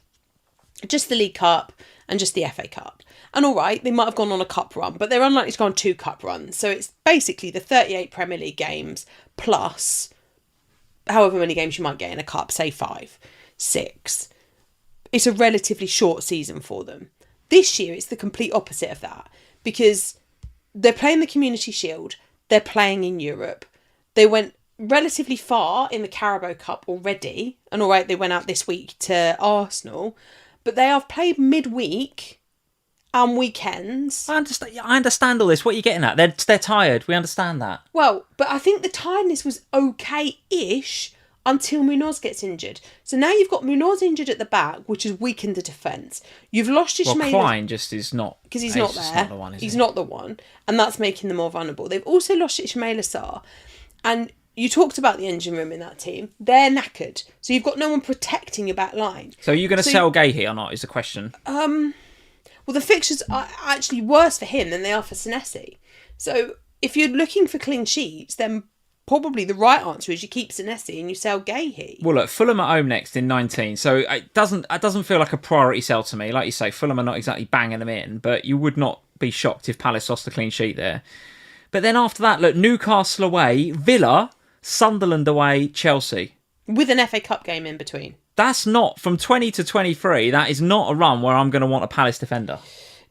S2: just the League Cup and just the FA Cup. And all right, they might have gone on a cup run, but they're unlikely to go on 2 cup runs. So it's basically the 38 Premier League games plus however many games you might get in a cup, say 5, 6. It's a relatively short season for them. This year, it's the complete opposite of that because they're playing the Community Shield, they're playing in Europe. They went relatively far in the Carabao Cup already, and all right, they went out this week to Arsenal, but they have played midweek and weekends.
S1: I understand all this. What are you getting at? They're tired. We understand that.
S2: Well, but I think the tiredness was okay-ish until Munoz gets injured. So now you've got Munoz injured at the back, which has weakened the defence. You've lost Ishmael.
S1: Well, Klein just is not.
S2: Because he's not there.
S1: Not the one,
S2: he's not the one. And that's making them more vulnerable. They've also lost Ismail Assar. And you talked about the engine room in that team. They're knackered. So you've got no one protecting your back line.
S1: So are you going to sell Gahey or not is the question.
S2: Well, the fixtures are actually worse for him than they are for Senesi. So if you're looking for clean sheets, then probably the right answer is you keep Senesi and you sell Gahey.
S1: Well, look, Fulham at home next in 19, so it doesn't feel like a priority sell to me. Like you say, Fulham are not exactly banging them in, but you would not be shocked if Palace lost a clean sheet there. But then after that, look, Newcastle away, Villa, Sunderland away, Chelsea.
S2: With an FA Cup game in between.
S1: That's not, from 20 to 23, that is not a run where I'm going to want a Palace defender.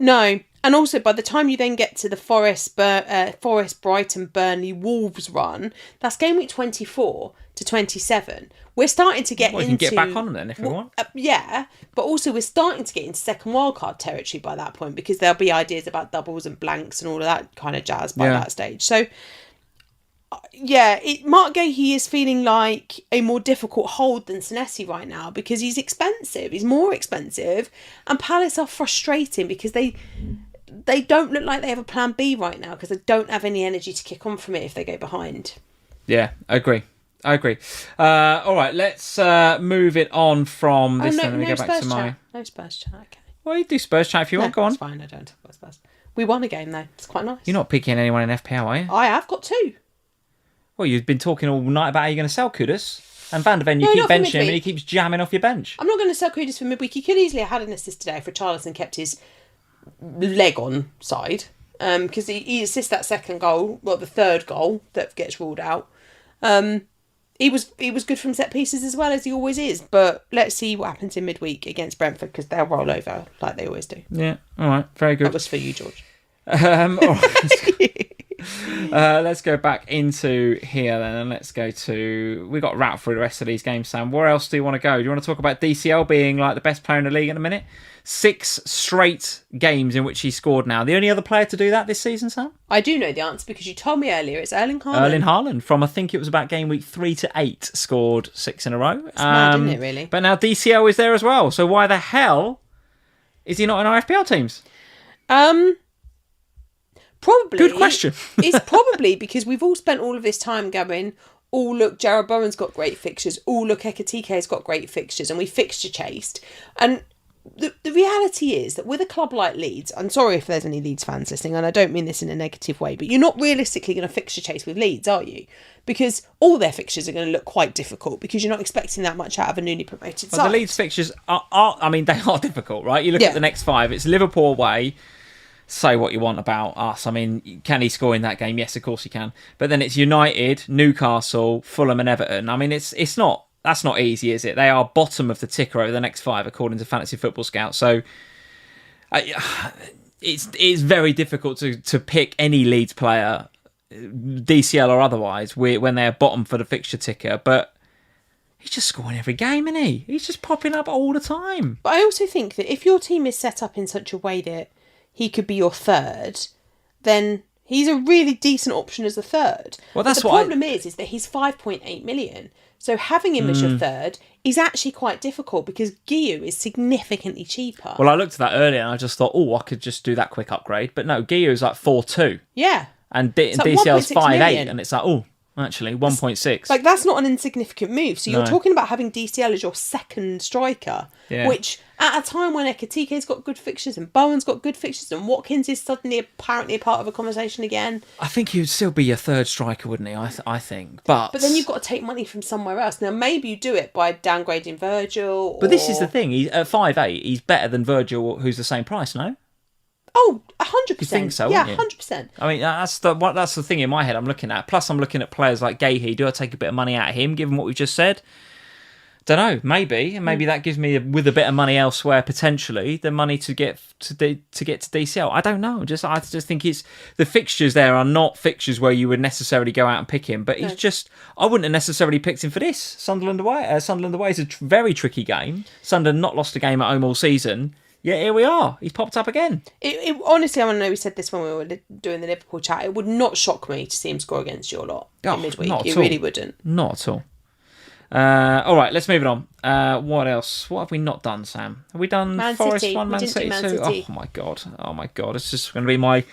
S2: No. And also, by the time you then get to the Forest, Brighton, Burnley, Wolves run, that's game week 24 to 27. We're starting to get into...
S1: You can get back on them then if you want.
S2: Yeah, but also we're starting to get into second wildcard territory by that point because there'll be ideas about doubles and blanks and all of that kind of jazz by that stage. So, yeah, Mark Gahey is feeling like a more difficult hold than Senesi right now because he's expensive. He's more expensive. And Palace are frustrating because they don't look like they have a plan B right now because they don't have any energy to kick on from it if they go behind.
S1: Yeah, I agree. All right, let's move it on from this. Let me go back to my...
S2: No Spurs chat, okay.
S1: Well, you do Spurs chat if you want, go on.
S2: It's fine, I don't talk about Spurs. We won a game though, it's quite nice.
S1: You're not picking anyone in FPL, are you?
S2: I have got 2.
S1: Well, you've been talking all night about how you're going to sell Kudus. And Van der Ven, you keep benching him and he keeps jamming off your bench.
S2: I'm not going to sell Kudus for midweek. He could easily have had an assist today if Richarlison kept his leg on side. Because he assists that second goal, well, the third goal that gets ruled out. He was good from set pieces as well as he always is. But let's see what happens in midweek against Brentford because they'll roll over like they always do.
S1: Yeah, all right, very good.
S2: That was for you, George.
S1: All right. Let's go back into here then and let's go to... We got wrapped through the rest of these games, Sam. Where else do you want to go? Do you want to talk about DCL being like the best player in the league at the minute? 6 straight games in which he scored now. The only other player to do that this season, Sam?
S2: I do know the answer because you told me earlier it's Erling Haaland.
S1: Erling Haaland from, I think it was about game week 3 to 8, scored 6 in a row.
S2: It's mad, isn't it, really?
S1: But now DCL is there as well. So why the hell is he not in our FPL teams?
S2: Probably.
S1: Good question.
S2: It's probably because we've all spent all of this time going, oh, look, Jared Bowen's got great fixtures. Oh, look, Ekitike's got great fixtures. And we fixture chased. And the reality is that with a club like Leeds, I'm sorry if there's any Leeds fans listening, and I don't mean this in a negative way, but you're not realistically going to fixture chase with Leeds, are you? Because all their fixtures are going to look quite difficult because you're not expecting that much out of a newly promoted side.
S1: The Leeds fixtures are they are difficult, right? You look at the next 5, it's Liverpool away. Say what you want about us. I mean, can he score in that game? Yes, of course he can. But then it's United, Newcastle, Fulham and Everton. I mean, that's not easy, is it? They are bottom of the ticker over the next 5, according to Fantasy Football Scout. So it's very difficult to pick any Leeds player, DCL or otherwise, when they're bottom for the fixture ticker. But he's just scoring every game, isn't he? He's just popping up all the time.
S2: But I also think that if your team is set up in such a way that he could be your third, then he's a really decent option as a third.
S1: Well, that's
S2: the problem is that he's 5.8 million. So having him as your third is actually quite difficult because Guiu is significantly cheaper.
S1: Well, I looked at that earlier and I just thought, I could just do that quick upgrade. But no, Guiu is like 4.2.
S2: Yeah.
S1: And
S2: like
S1: DCL's
S2: 1.6
S1: 5.8.
S2: million.
S1: And it's like, actually, 1.6.
S2: Like, that's not an insignificant move. So you're talking about having DCL as your second striker, which at a time when Ekitike's got good fixtures and Bowen's got good fixtures and Watkins is suddenly apparently a part of a conversation again.
S1: I think he would still be your third striker, wouldn't he? I think. But
S2: then you've got to take money from somewhere else. Now, maybe you do it by downgrading Virgil.
S1: But this is the thing. He's at 5'8", he's better than Virgil, who's the same price, no?
S2: Oh, 100%.
S1: You think so?
S2: Yeah,
S1: wouldn't you?
S2: 100%.
S1: I mean, that's the thing in my head I'm looking at. Plus, I'm looking at players like Gahey. Do I take a bit of money out of him, given what we've just said? Don't know. Maybe that gives me, with a bit of money elsewhere, potentially the money to get to DCL. I don't know. I just think it's the fixtures there are not fixtures where you would necessarily go out and pick him. But he's just, I wouldn't have necessarily picked him for this. Sunderland away. Sunderland away is a very tricky game. Sunderland not lost a game at home all season. Yeah, here we are. He's popped up again.
S2: Honestly, I know we said this when we were doing the Liverpool chat. It would not shock me to see him score against your lot in midweek. It really wouldn't.
S1: Not at all. All right, let's move it on. What else? What have we not done, Sam? Have we done Forest 1, Man City 2? Oh my god! It's just going to be my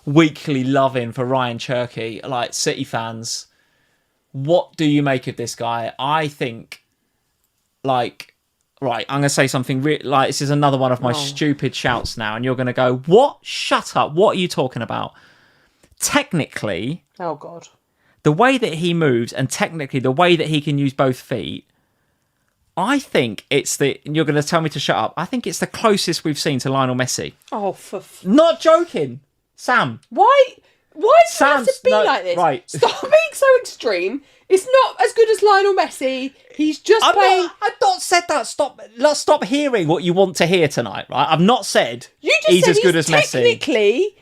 S1: weekly loving for Ryan Cherki. Like, City fans, what do you make of this guy? I think, like, right, I'm going to say something like, this is another one of my stupid shouts now, and you're going to go, what? Shut up. What are you talking about? Technically...
S2: Oh, God.
S1: The way that he moves, and technically the way that he can use both feet, I think it's and you're going to tell me to shut up, I think it's the closest we've seen to Lionel Messi.
S2: Oh,
S1: Not joking. Sam.
S2: Why do you have to be like this?
S1: Right.
S2: Stop being so extreme. It's not as good as Lionel Messi. He's just playing...
S1: I've not said that. Stop hearing what you want to hear tonight, right? I've not said
S2: he's as good as Messi.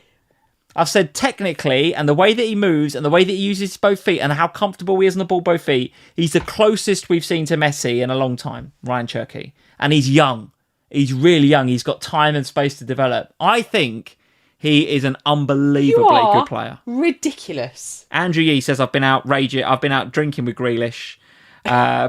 S1: I've said technically, and the way that he moves, and the way that he uses both feet, and how comfortable he is on the ball both feet, he's the closest we've seen to Messi in a long time, Ryan Cherki. And he's young. He's really young. He's got time and space to develop. I think he is an unbelievably good player.
S2: Ridiculous.
S1: Andrew Yee says, I've been out drinking with Grealish.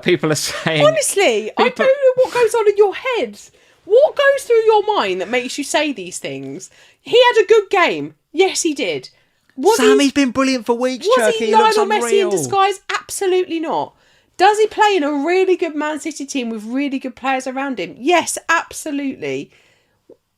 S1: People are saying...
S2: Honestly, I don't know what goes on in your head. What goes through your mind that makes you say these things? He had a good game. Yes, he did.
S1: He's been brilliant for weeks,
S2: Was
S1: Cherki.
S2: he Lionel Messi in disguise? Absolutely not. Does he play in a really good Man City team with really good players around him? Yes, absolutely.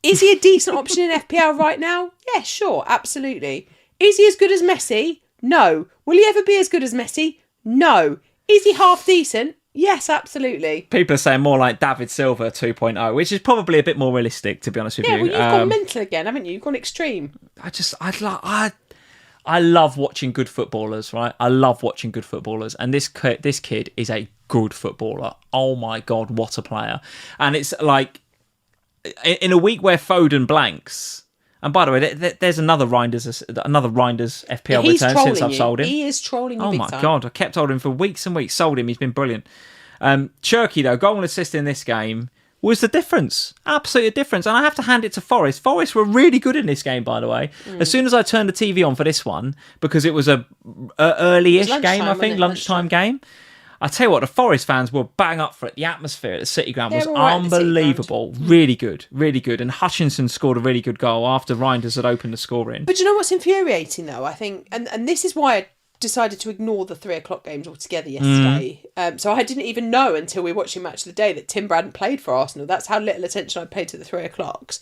S2: Is he a decent option in FPL right now? Yeah, sure, absolutely. Is he as good as Messi? No. Will he ever be as good as Messi? No. Is he half decent? Yes, absolutely.
S1: People are saying more like David Silva 2.0, which is probably a bit more realistic, to be honest with you.
S2: Yeah, well, you've gone mental again, haven't you? You've gone extreme.
S1: I love watching good footballers, right? I love watching good footballers, and this kid is a good footballer. Oh my God, what a player! And it's like, in a week where Foden blanks. And by the way, there's another Reinders FPL return since I've sold him.
S2: He is trolling you.
S1: Oh my God, I kept holding him for weeks and weeks. Sold him. He's been brilliant. Cherki, though, goal and assist in this game was the difference. Absolute difference. And I have to hand it to Forest. Forest were really good in this game, by the way. As soon as I turned the TV on for this one, because it was a early-ish game, I think, lunchtime game. I tell you what, the Forest fans were bang up for it. The atmosphere at the City Ground was unbelievable. Really good, really good. And Hutchinson scored a really good goal after Reinders had opened the scoring.
S2: But you know what's infuriating, though? I think, and this is why I decided to ignore the 3:00 games altogether yesterday. So I didn't even know until we were watching Match of the Day that Timber hadn't played for Arsenal. That's how little attention I paid to the 3:00s.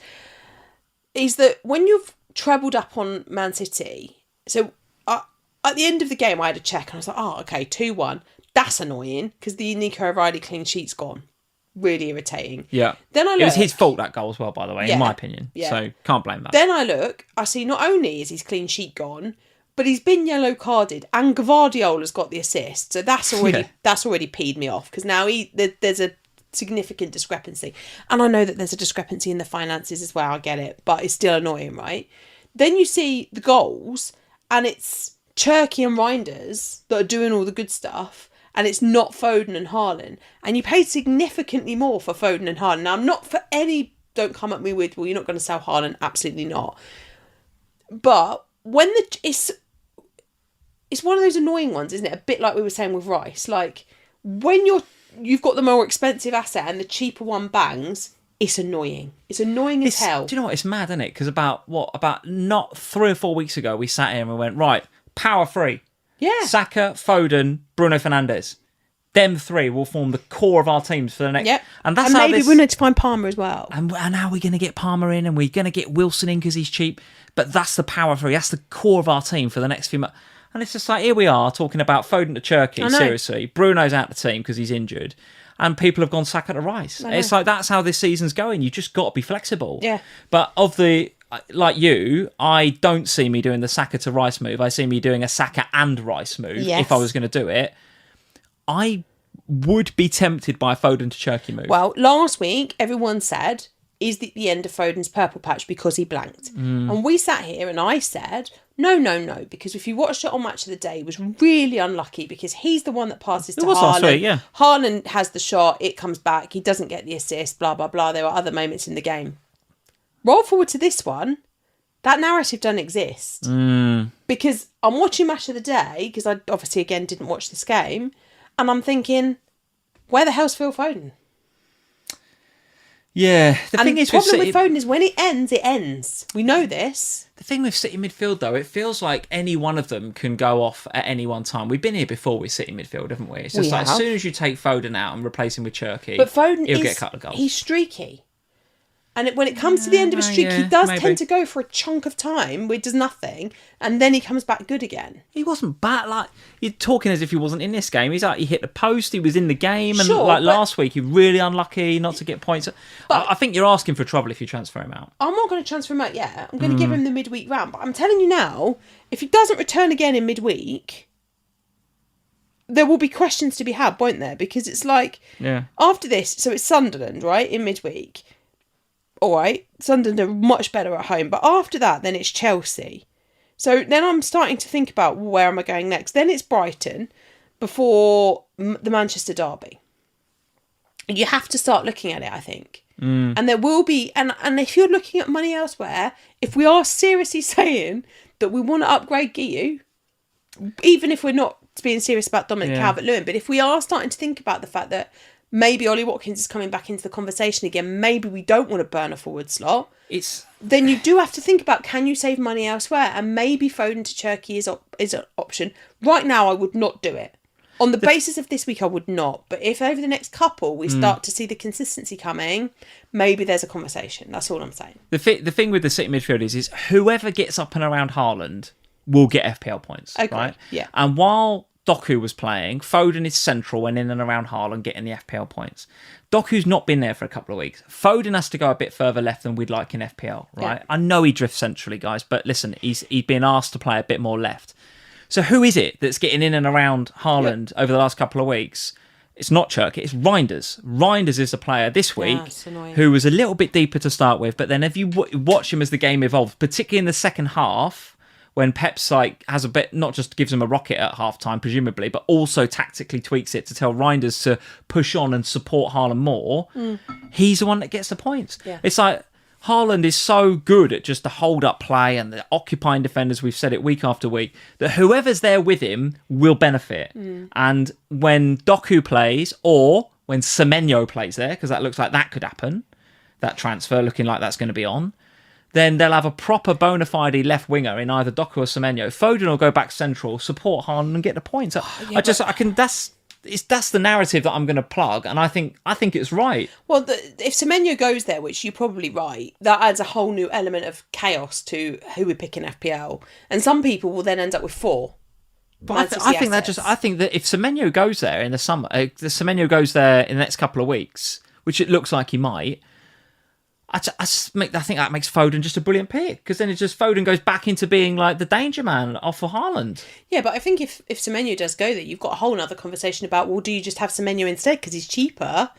S2: Is that when you've trebled up on Man City, so at the end of the game I had a check and I was like, oh, okay, 2-1. That's annoying because the Nico O'Reilly clean sheet's gone. Really irritating. Yeah. Then it
S1: was his fault, that goal as well, by the way, in my opinion. Yeah. So can't blame that.
S2: Then I see not only is his clean sheet gone, but he's been yellow carded and Gvardiola's got the assist. So that's already peed me off because now there's a significant discrepancy. And I know that there's a discrepancy in the finances as well. I get it, but it's still annoying, right? Then you see the goals and it's Cherki and Reinders that are doing all the good stuff. And it's not Foden and Haaland. And you paid significantly more for Foden and Haaland. Now, I'm not for any... Don't come at me with, well, you're not going to sell Haaland. Absolutely not. But when it's one of those annoying ones, isn't it? A bit like we were saying with Rice. Like, when you've got the more expensive asset and the cheaper one bangs, it's annoying. It's annoying as hell.
S1: Do you know what? It's mad, isn't it? Because about not 3 or 4 weeks ago, we sat here and we went, right, power free.
S2: Yeah.
S1: Saka, Foden, Bruno Fernandes. Them three will form the core of our teams for the next.
S2: Yep.
S1: And that's
S2: and
S1: how
S2: maybe we need to find Palmer as well.
S1: And how are we going to get Palmer in? And we're going to get Wilson in because he's cheap. But that's the power three. That's the core of our team for the next few months. And it's just like, here we are talking about Foden to Cherki, seriously. Bruno's out the team because he's injured. And people have gone Saka to Rice. It's like, that's how this season's going. You just got to be flexible.
S2: Yeah.
S1: But like you, I don't see me doing the Saka to Rice move. I see me doing a Saka and Rice move if I was going to do it. I would be tempted by a Foden to Cherki move.
S2: Well, last week, everyone said, is the end of Foden's purple patch because he blanked? And we sat here and I said, no, because if you watched it on Match of the Day, it was really unlucky because he's the one that passes to Haaland.
S1: Last week, yeah.
S2: Haaland has the shot, it comes back, he doesn't get the assist, blah, blah, blah. There are other moments in the game. Roll forward to this one, that narrative doesn't exist. Because I'm watching Match of the Day, because I obviously, again, didn't watch this game, and I'm thinking, where the hell's Phil Foden?
S1: Yeah. The
S2: problem with Foden is when it ends. We know this.
S1: The thing with City midfield, though, it feels like any one of them can go off at any one time. We've been here before with City midfield, haven't we? It's just as soon as you take Foden out and replace him with Cherki,
S2: but Foden
S1: he'll get a couple of goals.
S2: He's streaky. And when it comes to the end of a streak, he does tend to go for a chunk of time where he does nothing, and then he comes back good again.
S1: He wasn't bad. Like, you're talking as if he wasn't in this game. He's like, he hit the post, he was in the game, and last week, he really unlucky not to get points. But I think you're asking for trouble if you transfer him out.
S2: I'm not going to transfer him out yet. I'm going to give him the midweek round. But I'm telling you now, if he doesn't return again in midweek, there will be questions to be had, won't there? Because it's like, after this, so it's Sunderland, right, in midweek. All right, Sunderland are much better at home. But after that, then it's Chelsea. So then I'm starting to think about where am I going next. Then it's Brighton before the Manchester derby. You have to start looking at it, I think. And there will be, and if you're looking at money elsewhere, if we are seriously saying that we want to upgrade Guiu, even if we're not being serious about Dominic Calvert-Lewin, but if we are starting to think about the fact that maybe Ollie Watkins is coming back into the conversation again, maybe we don't want to burn a forward slot, then you do have to think about, can you save money elsewhere? And maybe Foden to Cherki is an option. Right now, I would not do it. On the basis of this week, I would not. But if over the next couple we start to see the consistency coming, maybe there's a conversation. That's all I'm saying.
S1: The thing with the City midfielders is whoever gets up and around Haaland will get FPL points, right?
S2: Yeah.
S1: And while Doku was playing, Foden is central and in and around Haaland getting the FPL points. Doku's not been there for a couple of weeks. Foden has to go a bit further left than we'd like in FPL, right? Yeah. I know he drifts centrally, guys, but listen, he's been asked to play a bit more left. So who is it that's getting in and around Haaland over the last couple of weeks? It's not Cherki, it's Reinders. Reinders is a player this week who was a little bit deeper to start with, but then if you watch him as the game evolves, particularly in the second half, when Pep's has a bit, not just gives him a rocket at half-time, presumably, but also tactically tweaks it to tell Reinders to push on and support Haaland more, he's the one that gets the points. Yeah. It's like, Haaland is so good at just the hold-up play and the occupying defenders, we've said it week after week, that whoever's there with him will benefit. And when Doku plays, or when Semenyo plays there, because that looks like that could happen, that transfer looking like that's going to be on, then they'll have a proper bona fide left winger in either Doku or Semenyo. Foden will go back central, support Haaland and get the points. That's the narrative that I'm going to plug, and I think it's right.
S2: Well, if Semenyo goes there, which you're probably right, that adds a whole new element of chaos to who we pick in FPL, and some people will then end up with 4.
S1: But I think that if Semenyo goes there in the summer, Semenyo goes there in the next couple of weeks, which it looks like he might. I think that makes Foden just a brilliant pick, because then it's just Foden goes back into being like the danger man off for Haaland.
S2: Yeah, but I think if Semenyo does go there, you've got a whole other conversation about, well, do you just have Semenyo instead because he's cheaper?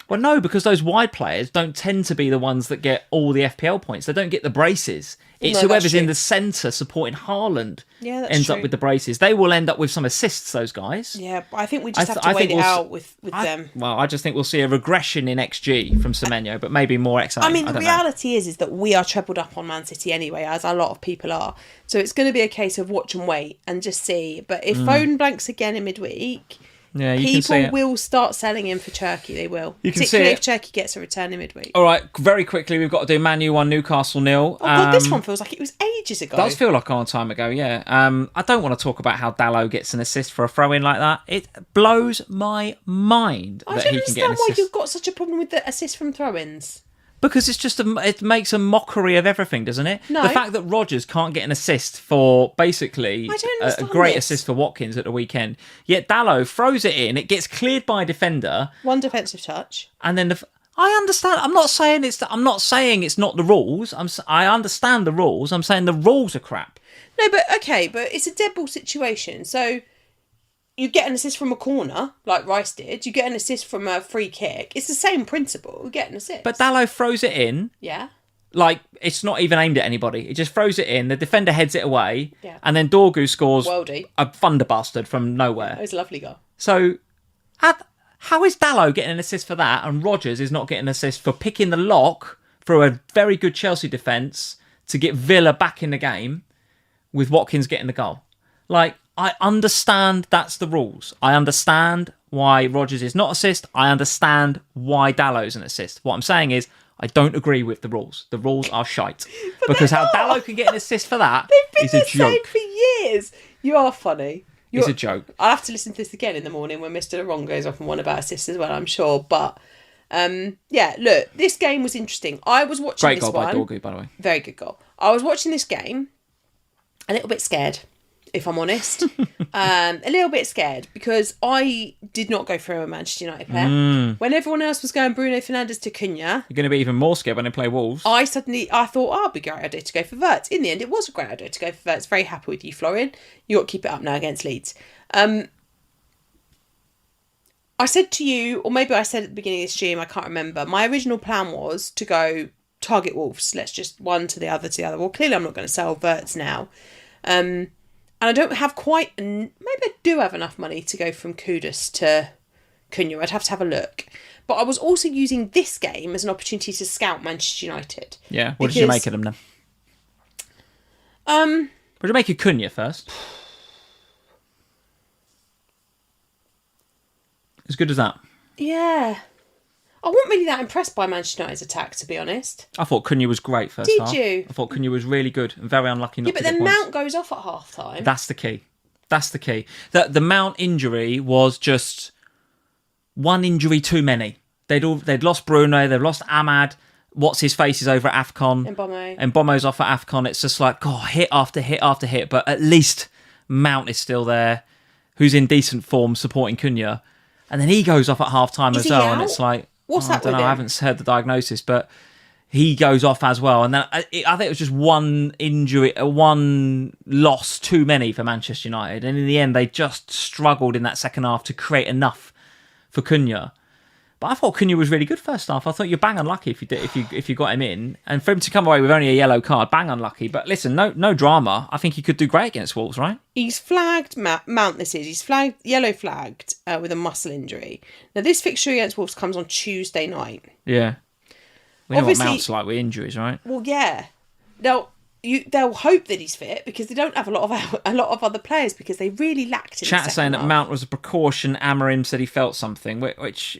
S1: Well, no, because those wide players don't tend to be the ones that get all the FPL points. They don't get the braces. It's whoever's in the centre supporting Haaland ends up with the braces. They will end up with some assists, those guys.
S2: Yeah, but I think we just have to wait it out with them.
S1: Well, I just think we'll see a regression in XG from Semenyo, but maybe more exciting.
S2: I mean, the reality is that we are trebled up on Man City anyway, as a lot of people are. So it's going to be a case of watch and wait and just see. But if Foden blanks again in midweek,
S1: Yeah, you can see
S2: People
S1: it.
S2: will start selling him for Cherki. They will.
S1: You can see
S2: Particularly
S1: it.
S2: if Cherki gets a return in midweek.
S1: All right, very quickly, we've got to do Man U 1, Newcastle 0.
S2: Oh, God, this one feels like it was ages ago.
S1: Does feel like a long time ago, yeah. I don't want to talk about how Dalot gets an assist for a throw-in like that. It blows my mind that he can get an assist.
S2: I don't understand why you've got such a problem with the assist from throw-ins.
S1: Because it's just it makes a mockery of everything, doesn't it?
S2: No.
S1: The fact that Rodgers can't get an assist for basically a great assist for Watkins at the weekend, yet Dalot throws it in, it gets cleared by a defender.
S2: One defensive touch.
S1: And then I understand. I'm not saying it's not the rules. I understand the rules. I'm saying the rules are crap.
S2: No, but it's a dead ball situation. So you get an assist from a corner, like Rice did. You get an assist from a free kick. It's the same principle. You get an assist.
S1: But Dalot throws it in.
S2: Yeah.
S1: Like, it's not even aimed at anybody. It just throws it in. The defender heads it away.
S2: Yeah.
S1: And then Dorgu scores
S2: Worldy.
S1: a thunder bastard from nowhere.
S2: It was a lovely goal.
S1: So, how is Dalot getting an assist for that and Rodgers is not getting an assist for picking the lock through a very good Chelsea defence to get Villa back in the game with Watkins getting the goal? Like, I understand that's the rules. I understand why Rodgers is not assist. I understand why Dallow's an assist. What I'm saying is, I don't agree with the rules. The rules are shite. Because how Dalot can get an assist for that is a joke.
S2: They've been the same for years. You are funny.
S1: It's a joke.
S2: I'll have to listen to this again in the morning when Mr. Ron goes off and one about assists as well, I'm sure. But, yeah, look, this game was interesting. I was watching
S1: Great
S2: this
S1: goal
S2: one.
S1: by Dorgu, by the way.
S2: Very good goal. I was watching this game, a little bit scared, if I'm honest. A little bit scared because I did not go for a Manchester United player. When everyone else was going Bruno Fernandes to Cunha,
S1: You're going to be even more scared when they play Wolves.
S2: I thought, it'd be a great idea to go for Wirtz. In the end, it was a great idea to go for Wirtz. Very happy with you, Florian. You got to keep it up now against Leeds. I said to you, or maybe I said at the beginning of the stream, I can't remember, my original plan was to go target Wolves. Let's just one to the other to the other. Well, clearly I'm not going to sell Wirtz now. And I don't have maybe I do have enough money to go from Kudus to Cunha. I'd have to have a look. But I was also using this game as an opportunity to scout Manchester United.
S1: Yeah, what did you make of them then? What did you make of Cunha first? As good as that?
S2: Yeah. I wasn't really that impressed by Manchester United's attack, to be honest.
S1: I thought Cunha was great first half.
S2: Did you?
S1: I thought Cunha was really good and very unlucky not to
S2: but
S1: get
S2: then
S1: points.
S2: Mount goes off at half time.
S1: That's the key. That's the key. The Mount injury was just one injury too many. They'd lost Bruno, they've lost Ahmad. What's his face is over at AFCON. And Bomo's off at AFCON. It's just like, God, hit after hit after hit. But at least Mount is still there, who's in decent form supporting Cunha. And then he goes off at half time as well. Out? And it's like,
S2: what's that?
S1: I don't know. I haven't heard the diagnosis, but he goes off as well. And then I think it was just one injury, one loss too many for Manchester United. And in the end, they just struggled in that second half to create enough for Cunha. But I thought Cunha was really good first half. I thought you're bang unlucky if you got him in, and for him to come away with only a yellow card, bang unlucky. But listen, no drama. I think he could do great against Wolves, right?
S2: He's flagged Mount. He's yellow flagged with a muscle injury. Now this fixture against Wolves comes on Tuesday night.
S1: Yeah, we know what Mount's like with injuries, right?
S2: Well, yeah. Now they'll hope that he's fit because they don't have a lot of other players because they really lacked.
S1: Chat saying that Mount was a precaution. Amorim said he felt something, which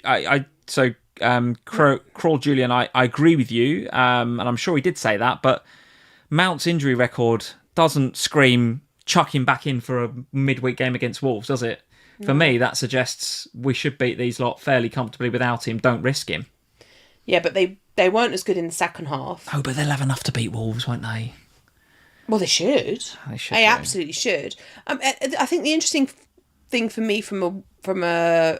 S1: Crawl Julian, I agree with you, and I'm sure he did say that. But Mount's injury record doesn't scream chuck him back in for a midweek game against Wolves, does it? No. For me, that suggests we should beat these lot fairly comfortably without him. Don't risk him.
S2: Yeah, but they weren't as good in the second half.
S1: Oh, but they'll have enough to beat Wolves, won't they?
S2: Well, they should. They absolutely should. I think the interesting thing for me from a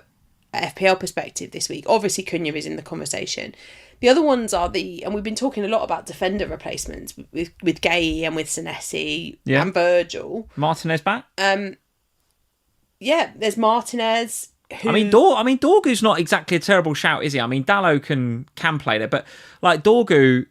S2: FPL perspective this week, obviously Cunha is in the conversation. The other ones are and we've been talking a lot about defender replacements with Gay and with Senesi and Virgil.
S1: Martinez back?
S2: Yeah, there's Martinez.
S1: Dorgu's not exactly a terrible shout, is he? I mean, Dalot can play there, but like Dorgu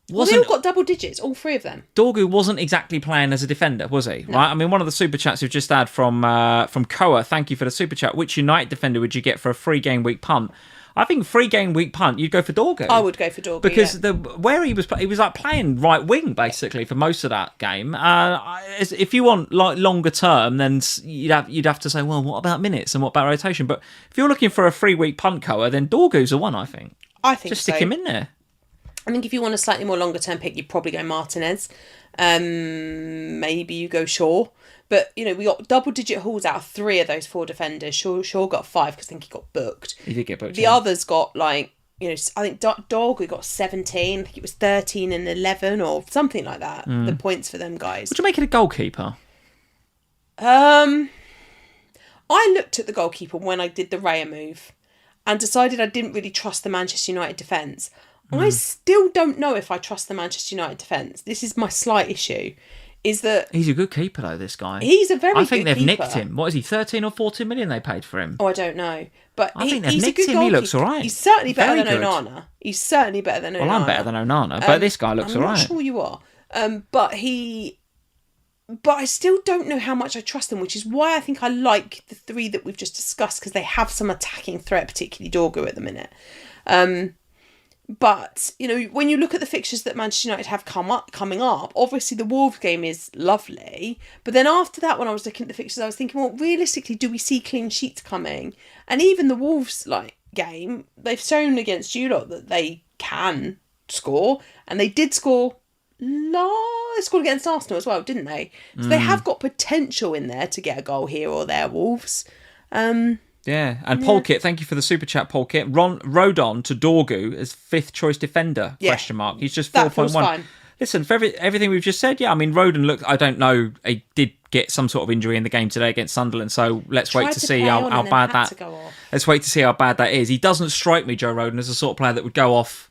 S2: they all got double digits, all three of them.
S1: Dorgu wasn't exactly playing as a defender, was he? No. Right? I mean, one of the super chats we've just had from Koa, thank you for the super chat. Which United defender would you get for a 3-game week punt? I think 3-game week punt, you'd go for Dorgu.
S2: I would go for Dorgu
S1: because where he was like playing right wing basically for most of that game. If you want like longer term, then you'd have to say, well, what about minutes and what about rotation? But if you're looking for a 3-week punt coer, then Dorgu's the one. I think just stick him in there.
S2: I think if you want a slightly more longer term pick, you'd probably go Martinez. Maybe you go Shaw. But, we got double-digit hauls out of 3 of those 4 defenders. Shaw got 5 because I think he got booked.
S1: He did get booked.
S2: The others got, I think Dog got 17. I think it was 13 and 11 or something like that. The points for them guys.
S1: Would you make it a goalkeeper?
S2: I looked at the goalkeeper when I did the Raya move and decided I didn't really trust the Manchester United defence. I still don't know if I trust the Manchester United defence. This is my slight issue. Is that
S1: he's a good keeper though? This guy,
S2: he's a very. I
S1: think
S2: good
S1: they've
S2: keeper.
S1: nicked him. What is he? 13 or 14 million they paid for him.
S2: Oh, I don't know, but
S1: I think they've
S2: he's
S1: nicked
S2: a good
S1: him. He looks
S2: goalkeeper.
S1: all right.
S2: He's certainly better
S1: Very
S2: than
S1: good.
S2: Onana. He's certainly better than Onana.
S1: Well, I'm better than Onana, but this guy looks all right.
S2: I'm not sure you are, but I still don't know how much I trust them, which is why I think I like the 3 that we've just discussed because they have some attacking threat, particularly Dorgu at the minute. But, when you look at the fixtures that Manchester United have coming up, obviously the Wolves game is lovely. But then after that, when I was looking at the fixtures, I was thinking, well, realistically, do we see clean sheets coming? And even the Wolves game, they've shown against you lot that they can score. And they did score. They scored against Arsenal as well, didn't they? So they have got potential in there to get a goal here or there, Wolves.
S1: Yeah, and Polkit, thank you for the super chat, Polkit. Rodon to Dorgu as 5th choice defender, question mark. He's just 4.1. Listen, for everything we've just said, I mean, Rodon looked, I don't know, he did get some sort of injury in the game today against Sunderland, so let's wait to see how bad that is. He doesn't strike me, Joe Rodon, as the sort of player that would go off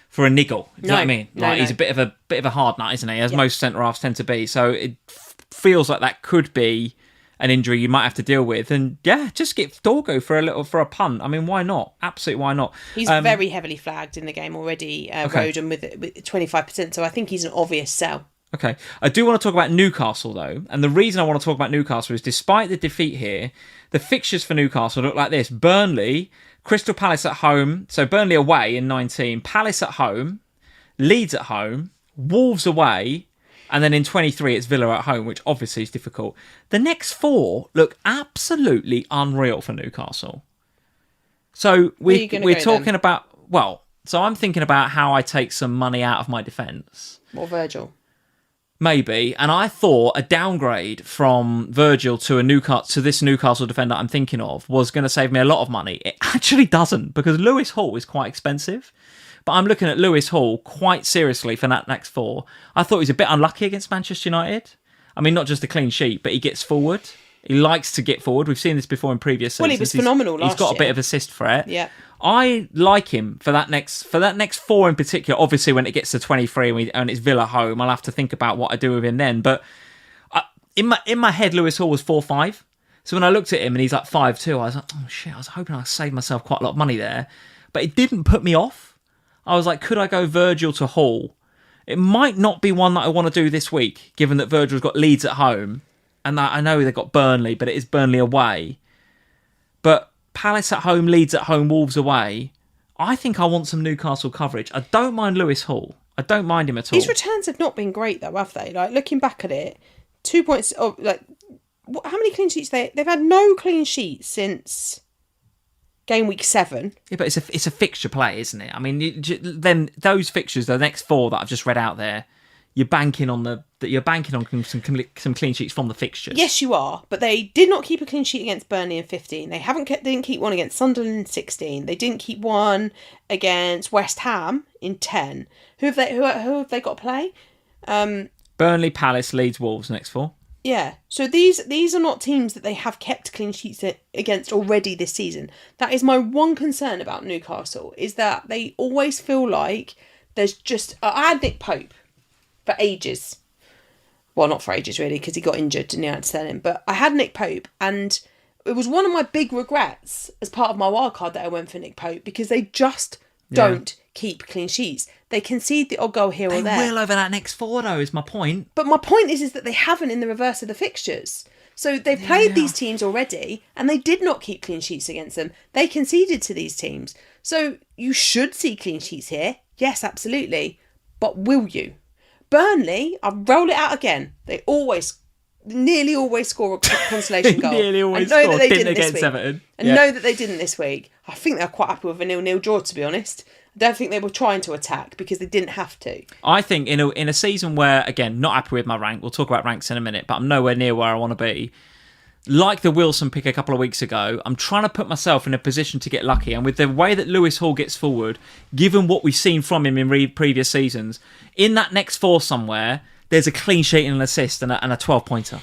S1: for a niggle. Do you know what I mean? He's a bit of a hard nut, isn't he? As most centre-halves tend to be. So it feels like that could be an injury you might have to deal with, and just get Dorgu for a punt. I mean, why not? Absolutely, why not?
S2: He's very heavily flagged in the game already, Rodon with 25%, so I think he's an obvious sell.
S1: Okay, I do want to talk about Newcastle though, and the reason I want to talk about Newcastle is despite the defeat here, the fixtures for Newcastle look like this: Burnley, Crystal Palace at home, so Burnley away in 19, Palace at home, Leeds at home, Wolves away. And then in 23, it's Villa at home, which obviously is difficult. The next 4 look absolutely unreal for Newcastle. So we're talking about, so I'm thinking about how I take some money out of my defence.
S2: Or Virgil.
S1: Maybe. And I thought a downgrade from Virgil to this Newcastle defender I'm thinking of was going to save me a lot of money. It actually doesn't, because Lewis Hall is quite expensive. But I'm looking at Lewis Hall quite seriously for that next 4. I thought he was a bit unlucky against Manchester United. I mean, not just a clean sheet, but he gets forward. He likes to get forward. We've seen this before in previous seasons.
S2: Well, he was phenomenal last year.
S1: He's got a bit of assist threat.
S2: Yeah.
S1: I like him for that next 4 in particular. Obviously, when it gets to 23 and it's Villa home, I'll have to think about what I do with him then. But in my head, Lewis Hall was 4.5. So when I looked at him and he's like 5.2, I was like, oh shit, I was hoping I'd save myself quite a lot of money there. But it didn't put me off. I was like, could I go Virgil to Hall? It might not be one that I want to do this week, given that Virgil's got Leeds at home. And I know they've got Burnley, but it is Burnley away. But Palace at home, Leeds at home, Wolves away. I think I want some Newcastle coverage. I don't mind Lewis Hall. I don't mind him at all.
S2: His returns have not been great, though, have they? Like, looking back at it, 2 points... how many clean sheets? They've had no clean sheets since... game week 7.
S1: Yeah, but it's a fixture play, isn't it? I mean, then those fixtures, the next 4 that I've just read out there, you're banking on some clean sheets from the fixtures.
S2: Yes, you are. But they did not keep a clean sheet against Burnley in 15. They didn't keep one against Sunderland in 16. They didn't keep one against West Ham in 10. Who have they got to play?
S1: Burnley, Palace, Leeds, Wolves next 4.
S2: Yeah, so these are not teams that they have kept clean sheets against already this season. That is my one concern about Newcastle, is that they always feel like there's just... I had Nick Pope for ages. Well, not for ages, really, because he got injured and you had to sell him. But I had Nick Pope, and it was one of my big regrets as part of my wildcard that I went for Nick Pope, because they just don't keep clean sheets. They concede the odd goal here or there.
S1: They will over that next 4, though, is my point.
S2: But my point is that they haven't in the reverse of the fixtures. So they played these teams already, and they did not keep clean sheets against them. They conceded to these teams. So you should see clean sheets here. Yes, absolutely. But will you? Burnley, I'll roll it out again. They nearly always score a consolation goal.
S1: Nearly always
S2: I know
S1: score.
S2: that they
S1: Didn't
S2: didn't this
S1: against
S2: week.
S1: Everton.
S2: I know that they didn't this week. I think they're quite happy with a 0-0 draw, to be honest. I don't think they were trying to attack because they didn't have to.
S1: I think in a season where, again, not happy with my rank, we'll talk about ranks in a minute, but I'm nowhere near where I want to be. Like the Wilson pick a couple of weeks ago, I'm trying to put myself in a position to get lucky. And with the way that Lewis Hall gets forward, given what we've seen from him in previous seasons, in that next 4 somewhere, there's a clean sheet and an assist and a 12-pointer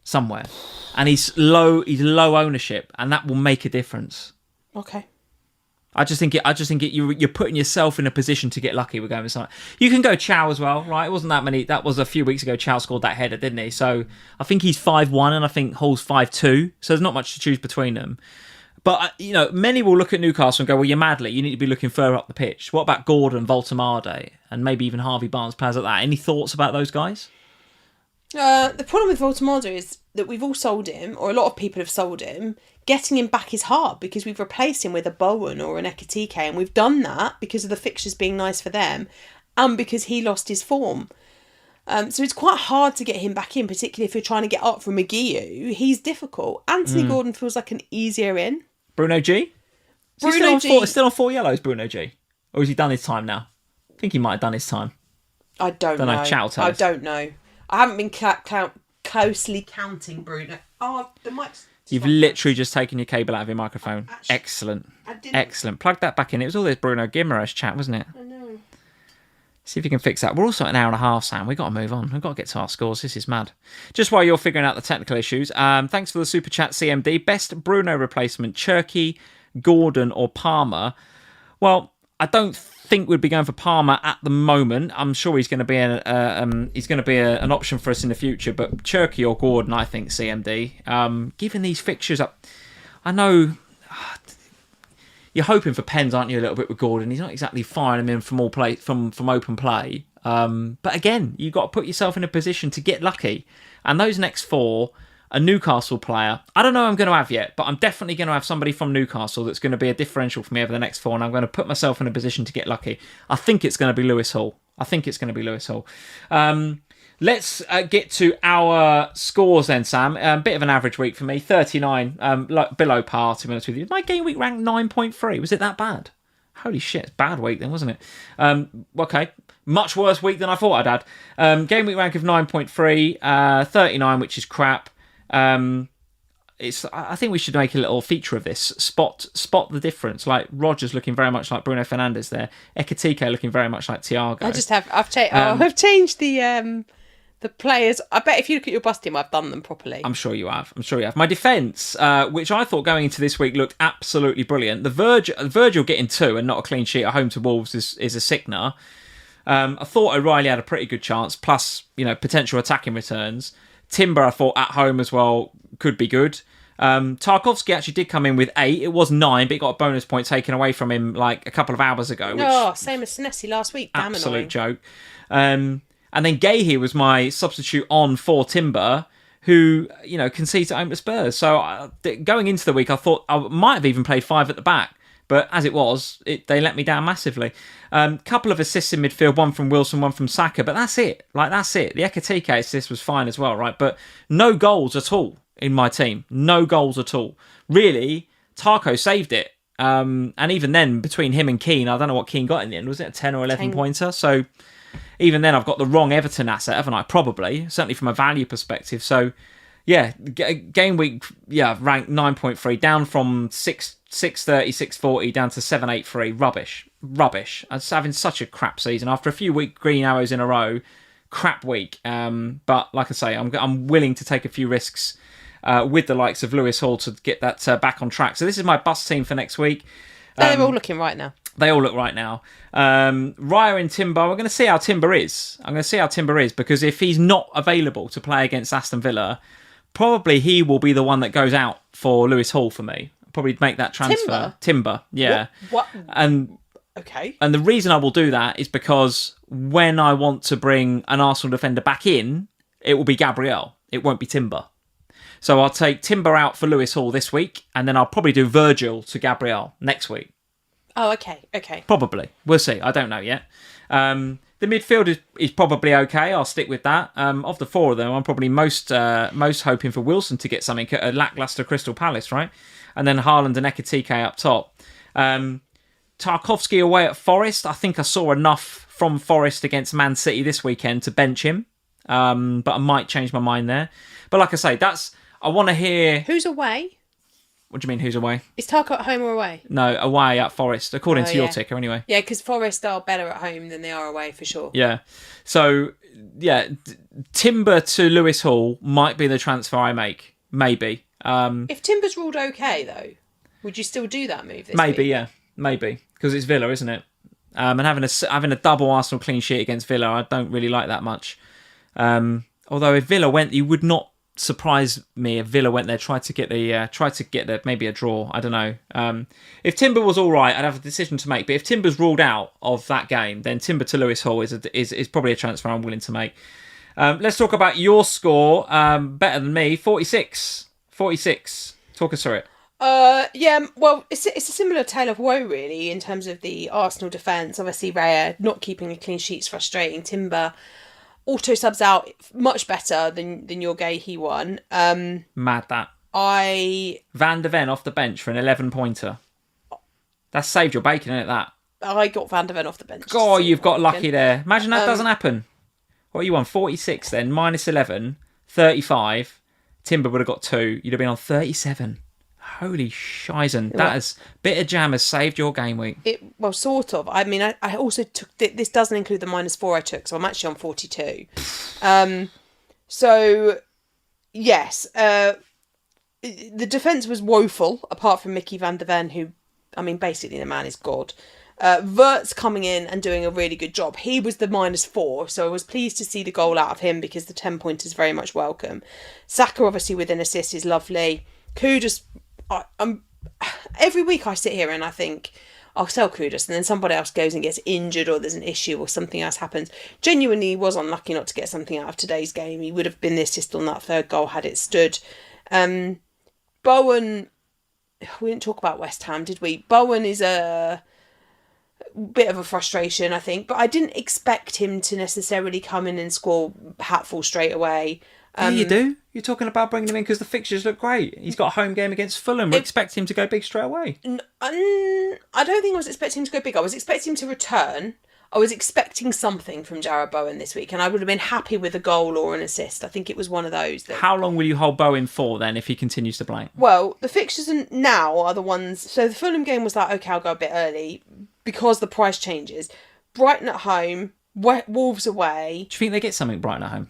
S1: somewhere. And he's low ownership, and that will make a difference.
S2: Okay.
S1: I just think you're putting yourself in a position to get lucky. We're going with something. You can go Chow as well, right? It wasn't that many. That was a few weeks ago. Chow scored that header, didn't he? So I think he's 5-1, and I think Hall's 5-2. So there's not much to choose between them. But many will look at Newcastle and go, "Well, you're madly. You need to be looking further up the pitch." What about Gordon, Voltemade, and maybe even Harvey Barnes, players like that? Any thoughts about those guys?
S2: The problem with Voltemade is that we've all sold him, or a lot of people have sold him. Getting him back is hard because we've replaced him with a Bowen or an Ekitike, and we've done that because of the fixtures being nice for them and because he lost his form. So it's quite hard to get him back in, particularly if you're trying to get up from McGee. He's difficult. Anthony Gordon feels like an easier in.
S1: Bruno G? Still on 4 yellows, Bruno G? Or has he done his time now? I think he might have done his time.
S2: I don't know.
S1: Chow tells.
S2: I don't know. I haven't been closely counting Bruno. Oh, the mic's...
S1: You've literally just taken your cable out of your microphone. Excellent. Excellent. Plug that back in. It was all this Bruno Guimaraes chat, wasn't it?
S2: I know.
S1: See if you can fix that. We're also at an hour and a half, Sam. We've got to move on. We've got to get to our scores. This is mad. Just while you're figuring out the technical issues, thanks for the super chat, CMD. Best Bruno replacement, Cherki, Gordon or Palmer? Well, I don't think we'd be going for Palmer at the moment. I'm sure he's going to be an option for us in the future. But Cherki or Gordon, I think CMD. Given these fixtures up, I know you're hoping for pens, aren't you? A little bit with Gordon. He's not exactly firing him in from all play from open play. But again, you've got to put yourself in a position to get lucky. And those next 4. A Newcastle player. I don't know who I'm going to have yet, but I'm definitely going to have somebody from Newcastle that's going to be a differential for me over the next 4, and I'm going to put myself in a position to get lucky. I think it's going to be Lewis Hall. Let's get to our scores then, Sam. A bit of an average week for me. 39, below par, to be honest with you. My game week ranked 9.3. Was it that bad? Holy shit, bad week then, wasn't it? Okay, much worse week than I thought I'd had. Game week rank of 9.3, 39, which is crap. I think we should make a little feature of this. Spot the difference. Like Rodgers looking very much like Bruno Fernandes there. Ekitike looking very much like Thiago.
S2: I've changed the players. I bet if you look at your bus team, I've done them properly.
S1: I'm sure you have. My defence, which I thought going into this week looked absolutely brilliant. The Virgil getting 2 and not a clean sheet at home to Wolves is a sickener. I thought O'Reilly had a pretty good chance, plus potential attacking returns. Timber, I thought, at home as well, could be good. Tarkovsky actually did come in with 8. It was 9, but he got a bonus point taken away from him like a couple of hours ago.
S2: Same as Senesi last week. Damn
S1: absolute
S2: annoying.
S1: Joke. And then Gahey was my substitute on for Timber, who, concedes at home to Spurs. So going into the week, I thought I might have even played 5 at the back. But as it was, they let me down massively. Couple of assists in midfield, 1 from Wilson, 1 from Saka, but that's it. That's it. The Ekitike assist was fine as well, right? But no goals at all in my team. No goals at all. Really, Tarko saved it. And even then, between him and Keane, I don't know what Keane got in the end. Was it a 10 or 11 pointer? So even then, I've got the wrong Everton asset, haven't I? Probably. Certainly from a value perspective. So, yeah, game week, ranked 9.3, down from 630, 640, down to 783. Rubbish. I was having such a crap season. After a few green arrows in a row, crap week. But like I say, I'm willing to take a few risks with the likes of Lewis Hall to get that back on track. So this is my bus team for next week.
S2: They're all looking right now.
S1: They all look right now. Raya and Timber, we're going to see how Timber is. I'm going to see how Timber is, because if he's not available to play against Aston Villa, probably he will be the one that goes out for Lewis Hall for me. Probably make that transfer. Timber, yeah.
S2: What? Okay.
S1: And the reason I will do that is because when I want to bring an Arsenal defender back in, it will be Gabriel. It won't be Timber. So I'll take Timber out for Lewis Hall this week, and then I'll probably do Virgil to Gabriel next week.
S2: Oh, okay.
S1: Probably. We'll see. I don't know yet. The midfield is probably okay. I'll stick with that. Of the four of them, I'm probably most hoping for Wilson to get something at a lacklustre Crystal Palace, right? And then Haaland and Ekitike up top. Tarkowski away at Forest. I think I saw enough from Forest against Man City this weekend to bench him. But I might change my mind there. But like I say, I want to hear...
S2: Who's away?
S1: What do you mean, who's away?
S2: Is Tarko at home or away?
S1: No, away at Forest, according to your ticker anyway.
S2: Yeah, because Forest are better at home than they are away, for sure.
S1: Yeah. So, yeah, Timber to Lewis Hall might be the transfer I make. Maybe.
S2: If Timber's ruled okay, though, would you still do that move this
S1: Maybe,
S2: week?
S1: yeah. Maybe. Because it's Villa, isn't it? And having a double Arsenal clean sheet against Villa, I don't really like that much. Although if Villa went, you would not surprise me if Villa went there, tried to get maybe a draw. I don't know. If Timber was all right, I'd have a decision to make. But if Timber's ruled out of that game, then Timber to Lewis Hall is probably a transfer I'm willing to make. Let's talk about your score. Better than me, 46. Talk us through it.
S2: Yeah, well, it's a similar tale of woe, really, in terms of the Arsenal defence. Obviously, Raya not keeping the clean sheets frustrating. Timber auto subs out much better than your gay he won.
S1: Mad that. Van de Ven off the bench for an 11-pointer. That's saved your bacon, isn't it, that?
S2: I got Van de Ven off the bench.
S1: God, you've got lucky there. Imagine that doesn't happen. What are you on? 46 then, minus 11, 35. Timber would have got 2. You'd have been on 37. Holy shizen. That is... Bit of jam has saved your game week.
S2: Well, sort of. I mean, I also took... This doesn't include the -4 I took, so I'm actually on 42. So, yes. The defence was woeful, apart from Mickey van der Ven, who... I mean, basically the man is God. Wirtz coming in and doing a really good job. He was the -4, so I was pleased to see the goal out of him because the 10-pointer is very much welcome. Saka, obviously, with an assist is lovely. Kudus... every week I sit here and I think I'll sell Kudus, and then somebody else goes and gets injured, or there's an issue, or something else happens. Genuinely, he was unlucky not to get something out of today's game. He would have been the assist on that third goal had it stood. Bowen, we didn't talk about West Ham, did we? Bowen is a bit of a frustration, I think, but I didn't expect him to necessarily come in and score hatful straight away.
S1: Yeah, you do. You're talking about bringing him in because the fixtures look great. He's got a home game against Fulham. We expect him to go big straight away.
S2: I don't think I was expecting him to go big. I was expecting him to return. I was expecting something from Jarrod Bowen this week, and I would have been happy with a goal or an assist. I think it was one of those.
S1: How long will you hold Bowen for then if he continues to blank?
S2: Well, the fixtures now are the ones... So the Fulham game was like, okay, I'll go a bit early because the price changes. Brighton at home, Wolves away.
S1: Do you think they get something Brighton at home?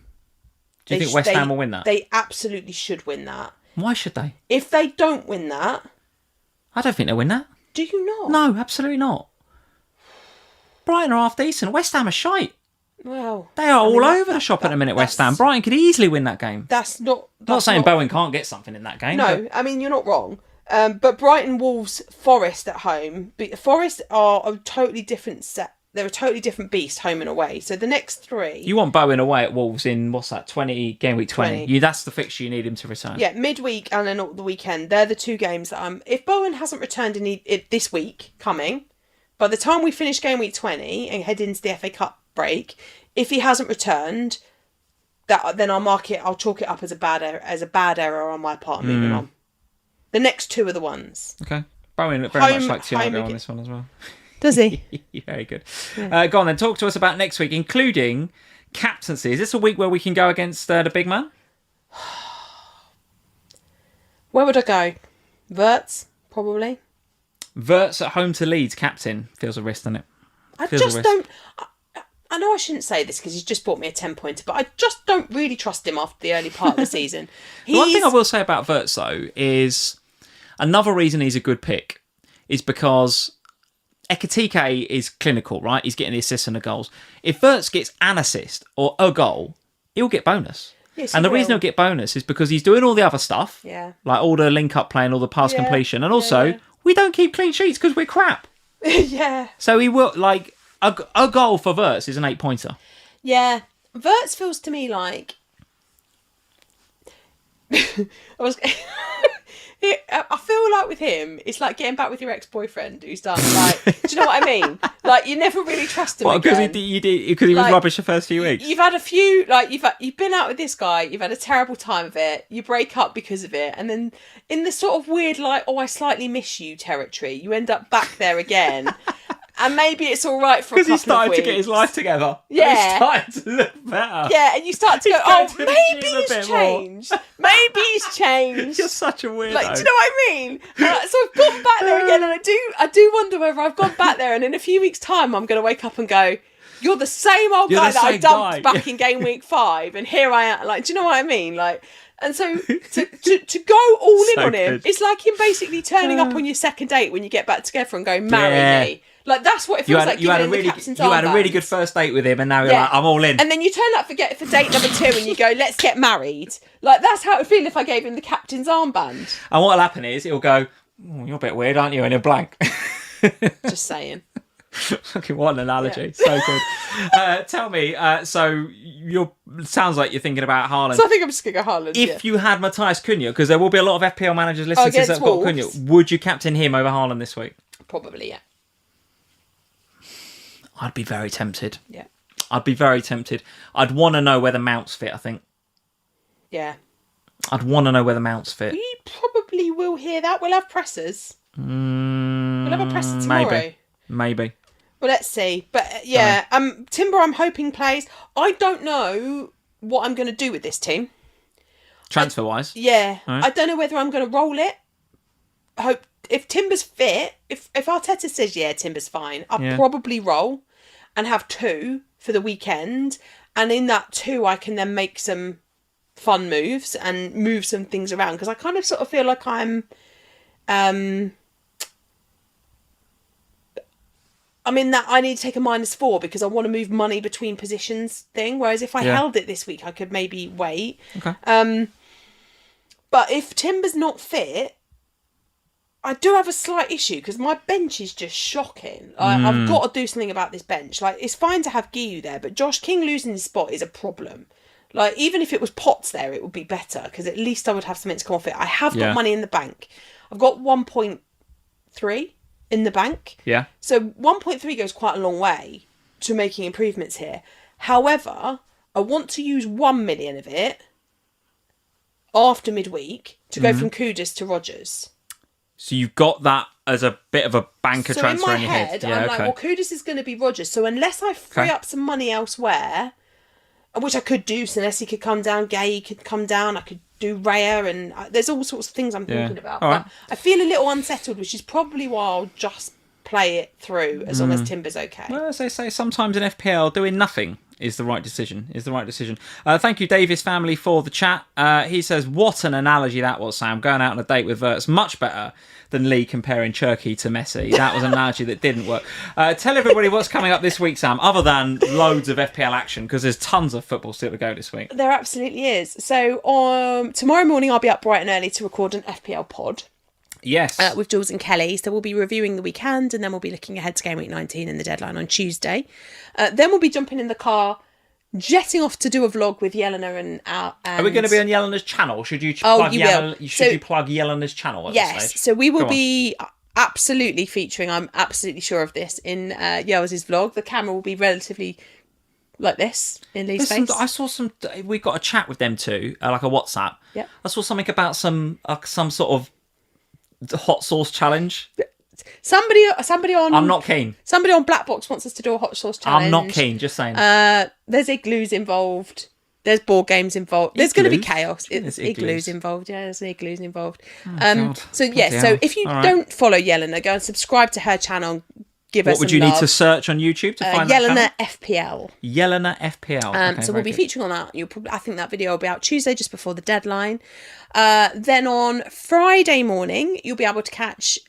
S1: Do you think West Ham will win that?
S2: They absolutely should win that.
S1: Why should they?
S2: If they don't win that...
S1: I don't think they'll win that.
S2: Do you not?
S1: No, absolutely not. Brighton are half decent. West Ham are shite.
S2: Well...
S1: They are all over the shop at the minute, West Ham. Brighton could easily win that game.
S2: That's not...
S1: Not saying Bowen can't get something in that game.
S2: No,
S1: but...
S2: I mean, you're not wrong. But Brighton, Wolves, Forest at home. Forest are a totally different set. They're a totally different beast, home and away. So the next 3...
S1: You want Bowen away at Wolves in, what's that, game week 20. That's the fixture you need him to return.
S2: Yeah, midweek and then the weekend. They're the 2 games that I'm... If Bowen hasn't returned this week coming, by the time we finish game week 20 and head into the FA Cup break, if he hasn't returned, then I'll chalk it up as a bad error on my part and moving on. The next 2 are the ones.
S1: Okay. Bowen looked very much like Thiago on this one as well.
S2: Does he?
S1: Very good. Yeah. Go on then, talk to us about next week, including captaincy. Is this a week where we can go against the big man?
S2: Where would I go? Wirtz, probably.
S1: Wirtz at home to Leeds, captain. Feels a risk, doesn't it?
S2: I know I shouldn't say this because he's just bought me a 10-pointer, but I just don't really trust him after the early part of the season.
S1: The one thing I will say about Wirtz, though, is another reason he's a good pick is because Ekitike is clinical, right? He's getting the assists and the goals. If Wirtz gets an assist or a goal, he'll get bonus.
S2: Yes,
S1: and the reason he'll get bonus is because he's doing all the other stuff, like all the link-up play and all the pass completion, and also we don't keep clean sheets because we're crap.
S2: Yeah.
S1: So he will, like, a goal for Wirtz is an 8-pointer.
S2: Yeah. Wirtz feels to me like... I was. I feel like with him, it's like getting back with your ex-boyfriend who's done like. Do you know what I mean? Like you never really trust him.
S1: Because he was rubbish the first few weeks.
S2: You've had a few like you've been out with this guy. You've had a terrible time of it. You break up because of it, and then in the sort of weird like I slightly miss you territory, you end up back there again. And maybe it's all right for a couple of weeks.
S1: Because he started to get his life together.
S2: Yeah.
S1: He started to look better.
S2: Yeah, and you start to go, maybe he's changed. Maybe he's changed.
S1: You're such a weirdo.
S2: Like, do you know what I mean? So I've gone back there again, and I do wonder whether I've gone back there, and in a few weeks' time, I'm going to wake up and go, you're the same old guy that I dumped back in game week 5, and here I am. Like, do you know what I mean? Like, and so to go all in on him, it's like him basically turning up on your second date when you get back together and going, marry me. Like, that's what it feels like. You had a
S1: really good first date with him, and now you're like, I'm all in.
S2: And then you turn up for date number 2, and you go, let's get married. Like, that's how it would feel if I gave him the captain's armband.
S1: And what'll happen is he'll go, you're a bit weird, aren't you? And he'll blank.
S2: Just saying.
S1: Fucking what an analogy. Yeah. So good. Tell me, so sounds like you're thinking about Haaland.
S2: So I think I'm just going to go Haaland.
S1: If you had Matthias Cunha, because there will be a lot of FPL managers listening to this that have got Cunha, would you captain him over Haaland this week?
S2: Probably, yeah.
S1: I'd be very tempted.
S2: Yeah.
S1: I'd be very tempted. I'd want to know whether Mount's fit, I think.
S2: Yeah.
S1: I'd want to know whether Mount's fit.
S2: We probably will hear that. We'll have pressers. We'll have a presser tomorrow.
S1: Maybe.
S2: Well, let's see. But yeah, Timber I'm hoping plays. I don't know what I'm going to do with this team.
S1: Transfer-wise?
S2: Yeah.
S1: Right.
S2: I don't know whether I'm going to roll it. I hope if Timber's fit, if Arteta says, yeah, Timber's fine, I'll probably roll and have 2 for the weekend. And in that 2, I can then make some fun moves and move some things around. Because I kind of sort of feel like I'm in that I need to take a -4 because I want to move money between positions thing. Whereas if I held it this week, I could maybe wait.
S1: Okay.
S2: But if Timber's not fit, I do have a slight issue because my bench is just shocking. I've got to do something about this bench. Like, it's fine to have Guiu there, but Josh King losing his spot is a problem. Like, even if it was Potts there, it would be better because at least I would have something to come off it. I have got money in the bank. I've got 1.3 in the bank.
S1: Yeah.
S2: So 1.3 goes quite a long way to making improvements here. However, I want to use 1 million of it after midweek to go from Kudus to Rodgers.
S1: So you've got that as a bit of a banker transfer in your head.
S2: So in my head, I'm like, well, Kudus is going to be Rodgers. So unless I free up some money elsewhere, which I could do, so unless he could come down, Gay could come down, I could do Raya, and there's all sorts of things I'm thinking about.
S1: All right.
S2: But I feel a little unsettled, which is probably why I'll just play it through as long as Timber's okay.
S1: Well, as they say, sometimes in FPL, doing nothing is the right decision. Thank you, Davis family, for the chat. He says, what an analogy that was, Sam. Going out on a date with Wirtz, much better than Lee comparing Cherki to Messi. That was an analogy that didn't work. Tell everybody what's coming up this week, Sam, other than loads of FPL action, because there's tons of football still to go this week.
S2: There absolutely is. So tomorrow morning, I'll be up bright and early to record an FPL pod.
S1: Yes.
S2: With Jules and Kelly. So we'll be reviewing the weekend, and then we'll be looking ahead to game week 19 and the deadline on Tuesday. Then we'll be jumping in the car, jetting off to do a vlog with Jelena and
S1: Are we going to be on Jelena's channel? Should you plug Jelena's channel at this stage?
S2: So we will be absolutely featuring, I'm absolutely sure of this, in Yel's vlog. The camera will be relatively like this in Lee's face.
S1: I saw we got a chat with them too, like a WhatsApp.
S2: Yeah.
S1: I saw something about some sort of hot sauce challenge.
S2: Somebody on...
S1: I'm not keen.
S2: Somebody on Black Box wants us to do a hot sauce challenge.
S1: I'm not keen, just saying.
S2: There's igloos involved. There's board games involved. There's going to be chaos. There's igloos involved. Yeah, there's igloos involved. So if you don't follow Jelena, go and subscribe to her channel. Give us some love. What would you need
S1: to search on YouTube to find that
S2: Jelena FPL.
S1: Jelena FPL.
S2: So we'll be featuring on that. I think that video will be out Tuesday, just before the deadline. Then on Friday morning, you'll be able to catch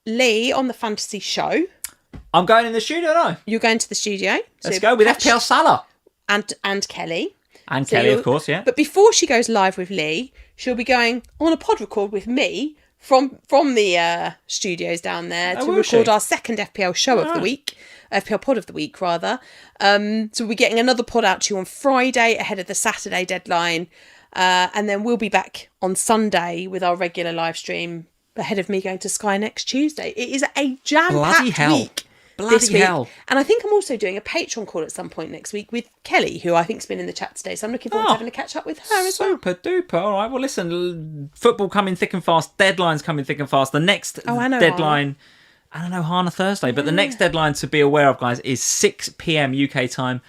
S2: Lee on the fantasy show.
S1: I'm going in the studio, no?
S2: You're going to the studio.
S1: Let's go with FPL Salah.
S2: And Kelly.
S1: And Kelly, of course, yeah.
S2: But before she goes live with Lee, she'll be going on a pod record with me from the studios down there to record our second FPL show of the week. FPL pod of the week, rather. So we'll be getting another pod out to you on Friday ahead of the Saturday deadline. And then we'll be back on Sunday with our regular live stream ahead of me going to Sky next Tuesday. It is a jam-packed week.
S1: Bloody hell.
S2: And I think I'm also doing a Patreon call at some point next week with Kelly, who I think's been in the chat today. So I'm looking forward to having a catch up with her as well.
S1: Super duper. All right. Well, listen, football coming thick and fast. Deadline's coming thick and fast. The next deadline... I don't know, Hana Thursday, but the next deadline to be aware of, guys, is 6 p.m. UK time,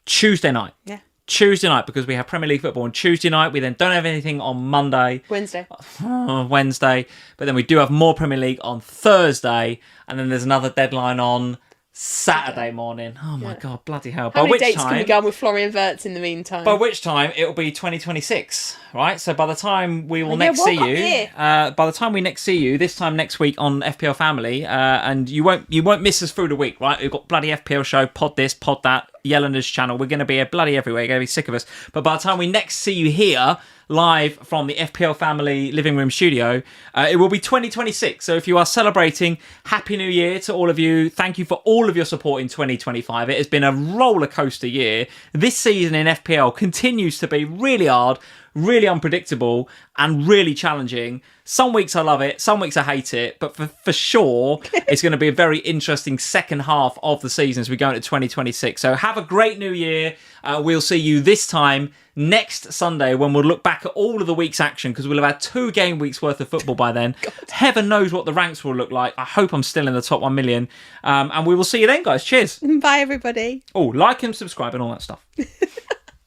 S1: Tuesday night.
S2: Yeah.
S1: Tuesday night, because we have Premier League football on Tuesday night. We then don't have anything on Monday.
S2: Wednesday.
S1: But then we do have more Premier League on Thursday, and then there's another deadline on Saturday morning. Oh my God, bloody hell.
S2: How many dates can we go on with Florian Wirtz in the meantime?
S1: By which time it'll be 2026, right? So by the time we will next see you, by the time we next see you, this time next week on FPL Family, and you won't miss us through the week, right? We've got bloody FPL show, pod this, pod that, Yellender's channel. We're going to be bloody everywhere. You're going to be sick of us. But by the time we next see you here, live from the FPL Family living room studio, it will be 2026. So if you are celebrating, Happy New Year to all of you. Thank you for all of your support in 2025. It has been a roller coaster year. This season in FPL continues to be really hard, really unpredictable, and really challenging. Some weeks I love it, some weeks I hate it, but for sure, it's going to be a very interesting second half of the season as we go into 2026. So have a great new year. We'll see you this time next Sunday when we'll look back at all of the week's action, because we'll have had 2 game weeks worth of football by then. Heaven knows what the ranks will look like. I hope I'm still in the top 1 million. And we will see you then, guys. Cheers.
S2: Bye, everybody.
S1: Oh, like and subscribe and all that stuff.